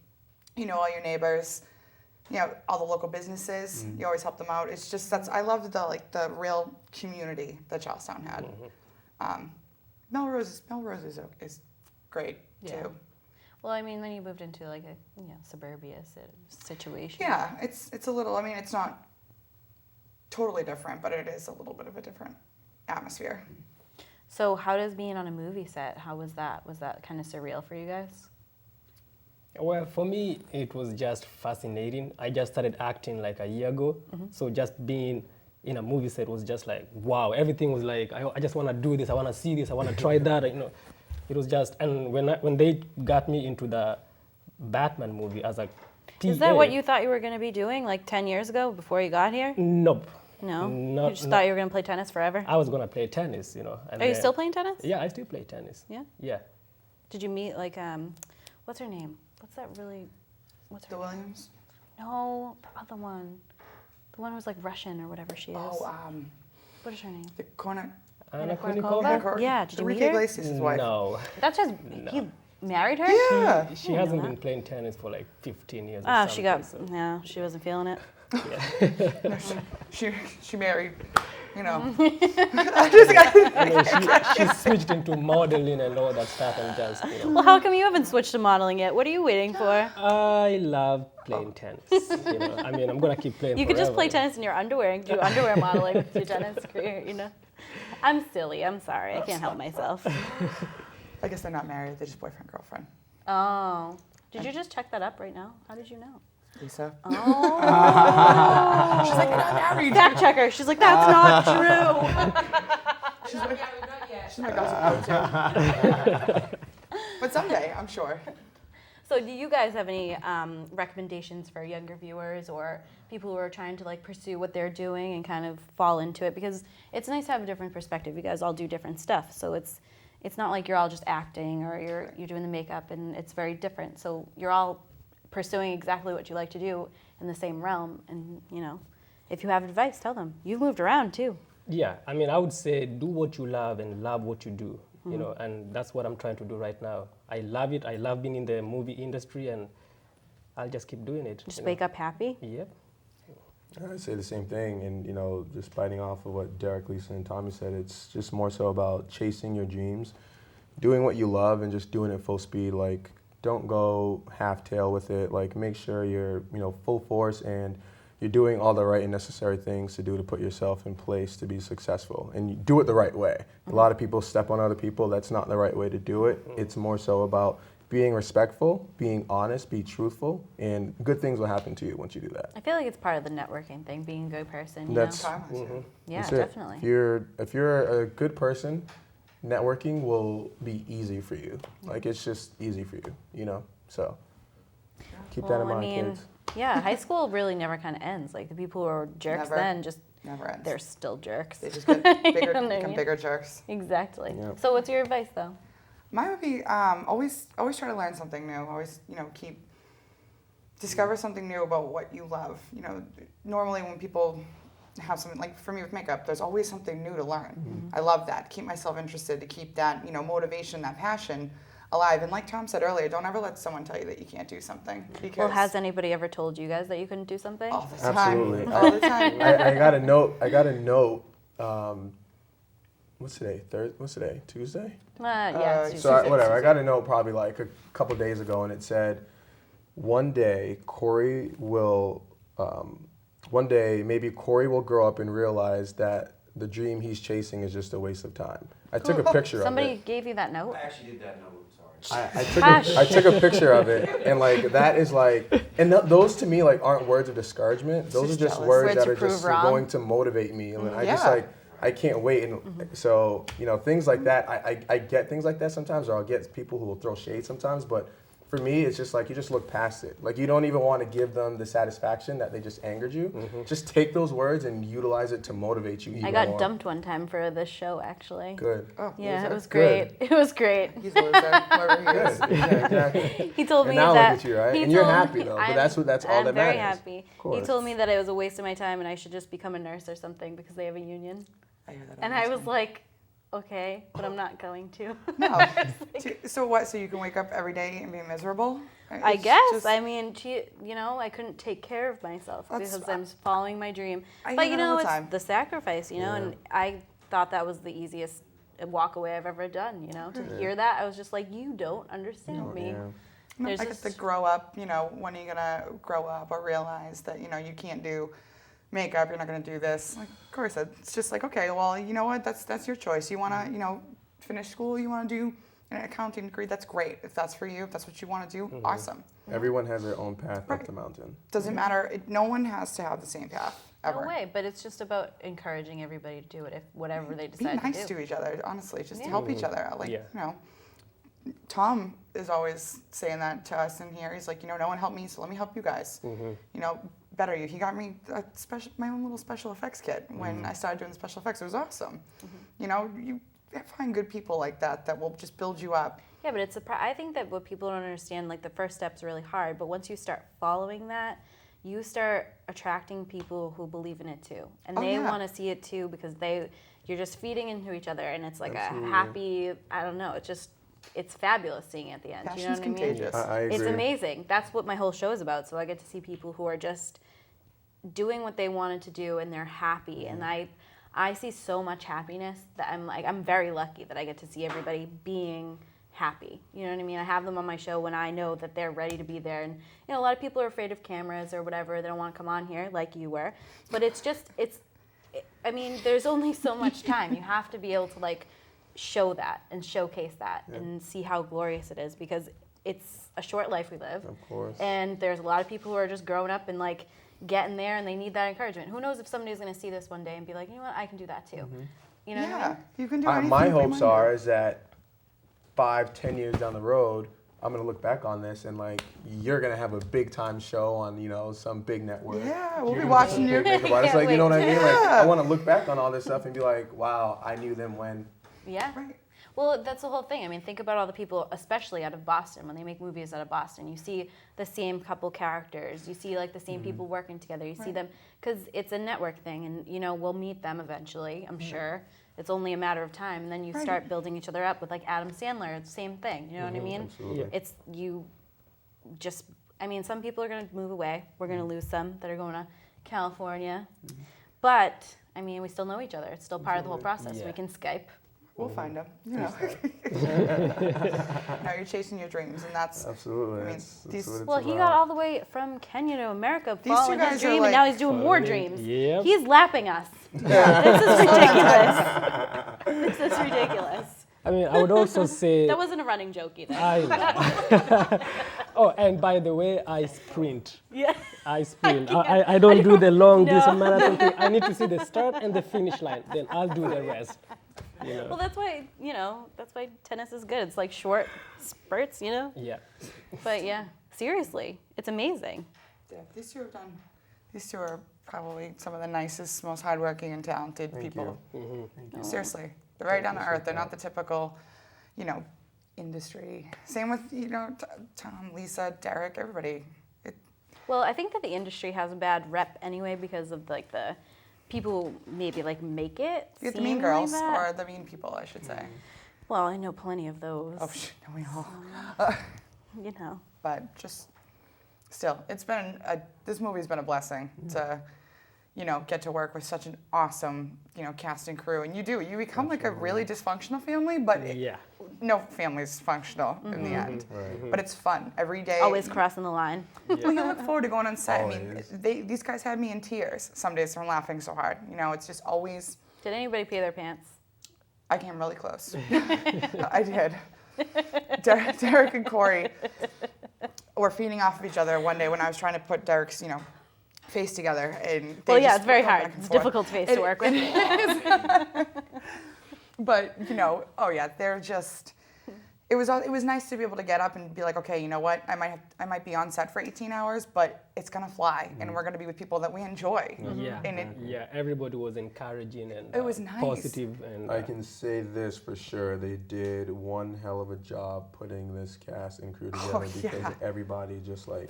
all your neighbors, all the local businesses. You always help them out. It's just I love the real community that Charlestown had. Melrose is great too. Well, I mean, when you moved into like a suburbia situation. Yeah, it's a little. I mean, it's not totally different, but it is a little bit of a different atmosphere. So how does being on a movie set, how was that? Was that kind of surreal for you guys? Well, for me, it was just fascinating. I just started acting like a year ago. So just being in a movie set was just like, wow, everything was like, I just want to do this, I want to see this, I want to try that, It was just, and when they got me into the Batman movie as a PA. Is that what you thought you were going to be doing like 10 years ago before you got here? Nope. No? You just thought you were going to play tennis forever? I was going to play tennis, And Are you still playing tennis? Yeah, I still play tennis. Yeah? Yeah. Did you meet like, what's her name? What's her Williams? No, the other one. The one who's like Russian or whatever she is. Oh, what is her name? the corner. Anna Kournikova? Yeah, did you meet Enrique her? Iglesias' wife. No. That's just, he married her? Yeah. She hasn't been playing tennis for like 15 years. Oh, or she wasn't feeling it. No, she married, she switched into modeling and all that stuff and just, Well, how come you haven't switched to modeling yet? What are you waiting for? I love playing tennis. I mean, I'm going to keep playing You could just play forever. tennis in your underwear and do underwear modeling with your tennis career, I'm silly. I'm sorry. I can't help myself. I guess they're not married. They're just boyfriend, girlfriend. Oh. Did you just check that up right now? How did you know? Lisa. Oh. She's like, they're not married. Fact checker. She's like, that's not true. She's my gossip too. But someday, I'm sure. So do you guys have any recommendations for younger viewers or people who are trying to like pursue what they're doing and kind of fall into it? Because it's nice to have a different perspective. You guys all do different stuff. So it's not like you're all just acting or you're doing the makeup, and it's very different. So you're all pursuing exactly what you like to do in the same realm. And, if you have advice, tell them. You've moved around too. Yeah, I mean, I would say do what you love and love what you do, and that's what I'm trying to do right now. I love it. I love being in the movie industry, and I'll just keep doing it. Just wake up happy? Yep. I say the same thing, and just biting off of what Derek, Lisa, and Tommy said, it's just more so about chasing your dreams, doing what you love, and just doing it full speed. Like, don't go half tail with it. Like, make sure you're full force and you're doing all the right and necessary things to do to put yourself in place to be successful, and you do it the right way. A lot of people step on other people. That's not the right way to do it. It's more so about being respectful, being honest, be truthful, and good things will happen to you once you do that. I feel like it's part of the networking thing, being a good person. That's Yeah, that's definitely. If you're a good person, networking will be easy for you. Like, it's just easy for you, So keep that in mind, kids. Yeah, high school really never kind of ends. Like the people who are jerks Never. then just Never ends. they're still jerks. They just get bigger, You know what I become mean? bigger jerks. Exactly. Yep. So what's your advice though? Mine would be always try to learn something new. Always, discover something new about what you love. Normally when people have something, like for me with makeup, there's always something new to learn. I love that. Keep myself interested, to keep that, motivation, that passion alive. And like Tom said earlier, don't ever let someone tell you that you can't do something. Because Well, has anybody ever told you guys that you couldn't do something? all the time. Absolutely. All the time. I got a note. What's today? What's today? Tuesday? Yeah. it's So Tuesday. whatever. I got a note probably like a couple days ago, and it said, one day maybe Corey will grow up and realize that the dream he's chasing is just a waste of time. I took a picture of Somebody it. gave you that note? I actually did that note. I took a picture of it, and like that is like, and those to me like aren't words of discouragement. Those are just jealous. words Words that to are just prove wrong. going to motivate me, and I just Yeah. like I can't wait. And so things like that. I get things like that sometimes, or I'll get people who will throw shade sometimes, but for me, it's just like you just look past it. Like you don't even want to give them the satisfaction that they just angered you. Just take those words and utilize it to motivate you even more. I got dumped one time for this show, actually. Good. Oh, Yeah, loser. it was great. Good. It was great. He's a loser, whoever he is. Good. Yeah, exactly. He told me and now that. look at you, right? he And you're told happy me- though. But that's all I'm that very matters. happy. Of course. He told me that it was a waste of my time and I should just become a nurse or something because they have a union. I hear that And all I the was time. like, okay, but I'm not going to. No. So what? So you can wake up every day and be miserable? I It's guess. just- I mean, I couldn't take care of myself That's- because I'm following my dream. I But hear that all the it's time. the sacrifice, and I thought that was the easiest walk away I've ever done, To hear that, I was just like, you don't understand me. Yeah. No, There's I get to just- grow up, when are you gonna grow up or realize that, you can't do makeup, you're not gonna do this. Like, of course, it's just like, okay, well, you know what, that's your choice. You wanna, finish school, you wanna do an accounting degree, that's great. If that's for you, if that's what you wanna do, awesome. Everyone has their own path Right. up the mountain. Doesn't matter, no one has to have the same path, ever. No way, but it's just about encouraging everybody to do it, if whatever they Be decide nice to do. to each other, honestly, just Yeah. help each other out. Like, Yeah. Tom is always saying that to us in here. He's like, no one helped me, so let me help you guys. Better you. He got me my own little special effects kit when I started doing the special effects. It was awesome. You find good people like that will just build you up. Yeah, but I think that what people don't understand, like the first step's really hard, but once you start following that, you start attracting people who believe in it too, and Oh, they yeah. want to see it too because you're just feeding into each other, and it's like Absolutely. a happy. I don't know. It's fabulous seeing it at the end. You know Passion's what I mean? contagious. I agree. It's amazing. That's what my whole show is about. So I get to see people who are just doing what they wanted to do and they're happy. And I see so much happiness that I'm very lucky that I get to see everybody being happy. You know what I mean? I have them on my show when I know that they're ready to be there. And a lot of people are afraid of cameras or whatever. They don't want to come on here like you were. But there's only so much time. You have to be able to show that and showcase that and see how glorious it is because it's a short life we live. Of course. And there's a lot of people who are just growing up and getting there and they need that encouragement. Who knows if somebody's going to see this one day and be like, you know what, I can do that too. You know what I mean? You can do anything. My with your hopes mind. are is that 5-10 years down the road, I'm gonna look back on this and you're gonna have a big time show on some big network. Yeah, we'll You're be gonna watching be you. big makeup artist. Can't You know what I mean? Yeah. I want to look back on all this stuff and be like, wow, I knew them when. Yeah. Right. Well, that's the whole thing. I mean, think about all the people, especially out of Boston, when they make movies out of Boston. You see the same couple characters. You see the same people working together. You see them because it's a network thing, and we'll meet them eventually. I'm sure it's only a matter of time. And then you start building each other up with Adam Sandler. It's the same thing. You know what I mean? Absolutely. It's some people are going to move away. We're going to lose some that are going to California, but we still know each other. It's still part of the whole process. Yeah. We can Skype. We'll find them. Now you're chasing your dreams, and that's Absolutely. that's That's what it's Well, he about. got all the way from Kenya to America These two following his guys are dream, and now he's doing more dreams. Yep. He's lapping us. This is ridiculous. This is ridiculous. I would also say. That wasn't a running joke either. Oh, and by the way, I sprint. Yeah. I sprint. I don't do the long distance marathon thing. I need to see the start and the finish line. Then I'll do the rest. Well, that's why tennis is good. It's like short spurts, Yeah. But yeah, seriously, it's amazing. Yeah, these two are probably some of the nicest, most hardworking and talented people. Seriously, they're right down to earth. They're not the typical, industry. Same with Tom, Lisa, Derek, everybody. Well, I think that the industry has a bad rep anyway because of the people who maybe make it. You get the seem mean like girls that. or the mean people, I should say. Well, I know plenty of those. Oh, we all. But just still, this movie's been a blessing to, get to work with such an awesome, cast and crew. And you become a really dysfunctional family, but no family's functional in the end. Right. But it's fun every day. Always crossing the line. Well, you look forward to going on set. Always. These guys had me in tears some days from laughing so hard. It's just always. Did anybody pee their pants? I came really close. I did. Derek and Corey were feeding off of each other one day when I was trying to put Derek's, face together. And they It's very go hard. back and It's forth. difficult face to work with. But, they're just, it was nice to be able to get up and be like, okay, you know what? I might be on set for 18 hours, but it's gonna fly, and we're gonna be with people that we enjoy. Yeah, And everybody was encouraging and it was nice. positive. And I can say this for sure. They did one hell of a job putting this cast and crew together because everybody just like,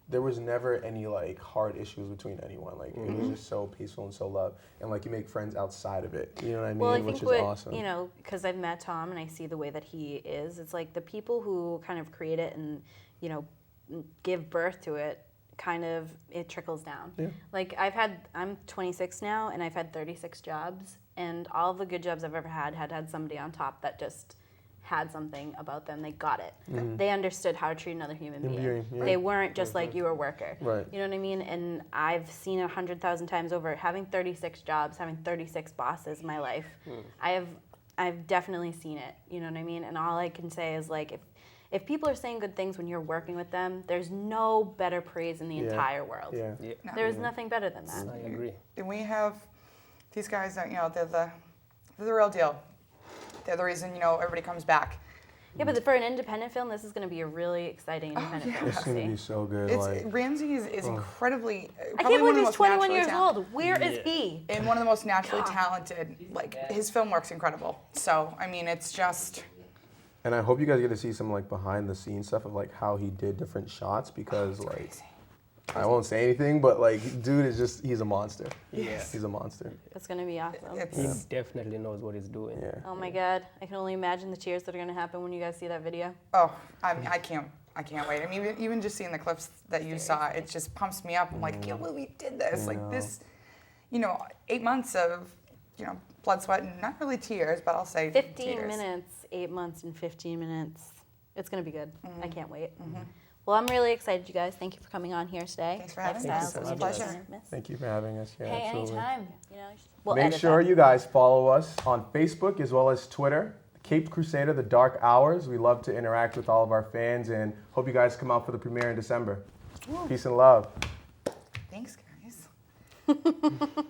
there was never any like hard issues between anyone. Like it was just so peaceful and so love, and like you make friends outside of it. You know what I mean? Well, I think Which is awesome. you know, because I've met Tom and I see the way that he is. It's like the people who kind of create it and you know give birth to it. Kind of it trickles down. Yeah. Like I'm 26 now and I've had 36 jobs, and all the good jobs I've ever had somebody on top that just had something about them. They got it. They understood how to treat another human being. They weren't just like you were a worker. Right. You know what I mean? And I've seen it 100,000 times over. Having 36 jobs, having 36 bosses in my life, I've definitely seen it. You know what I mean? And all I can say is like if people are saying good things when you're working with them, there's no better praise in the entire world. Yeah. There's nothing better than that. I agree. And we have these guys that, you know, they're the real deal. They're the reason, you know, everybody comes back. Yeah, but for an independent film, this is going to be a really exciting independent film. It's gonna be so good. Ramsey is incredibly. I can't believe he's 21 years old. Where is he? And one of the most naturally talented. Like his film work's incredible. So I mean, it's just. And I hope you guys get to see some like behind the scenes stuff of like how he did different shots because like. Crazy. I won't say anything, but like, dude is just—he's a monster. Yes. He's a monster. It's going to be awesome. He definitely knows what he's doing. Yeah. Oh my God. I can only imagine the tears that are going to happen when you guys see that video. Oh, I can't wait. I mean, even just seeing the clips that you saw, it just pumps me up. I'm like, yeah, well, we did this. Like this, you know, 8 months of, you know, blood, sweat, and not really tears, but I'll say 15 tears. minutes, 8 months and 15 minutes. It's going to be good. I can't wait. Well, I'm really excited, you guys. Thank you for coming on here today. Thanks for having Lifestyles us. It was of a the pleasure. Infamous. Thank you for having us. Yeah, Hey, absolutely. anytime. You know, we'll Make edit sure that. you guys follow us on Facebook as well as Twitter. Caped Crusader, The Dark Hours. We love to interact with all of our fans and hope you guys come out for the premiere in December. Peace and love. Thanks, guys.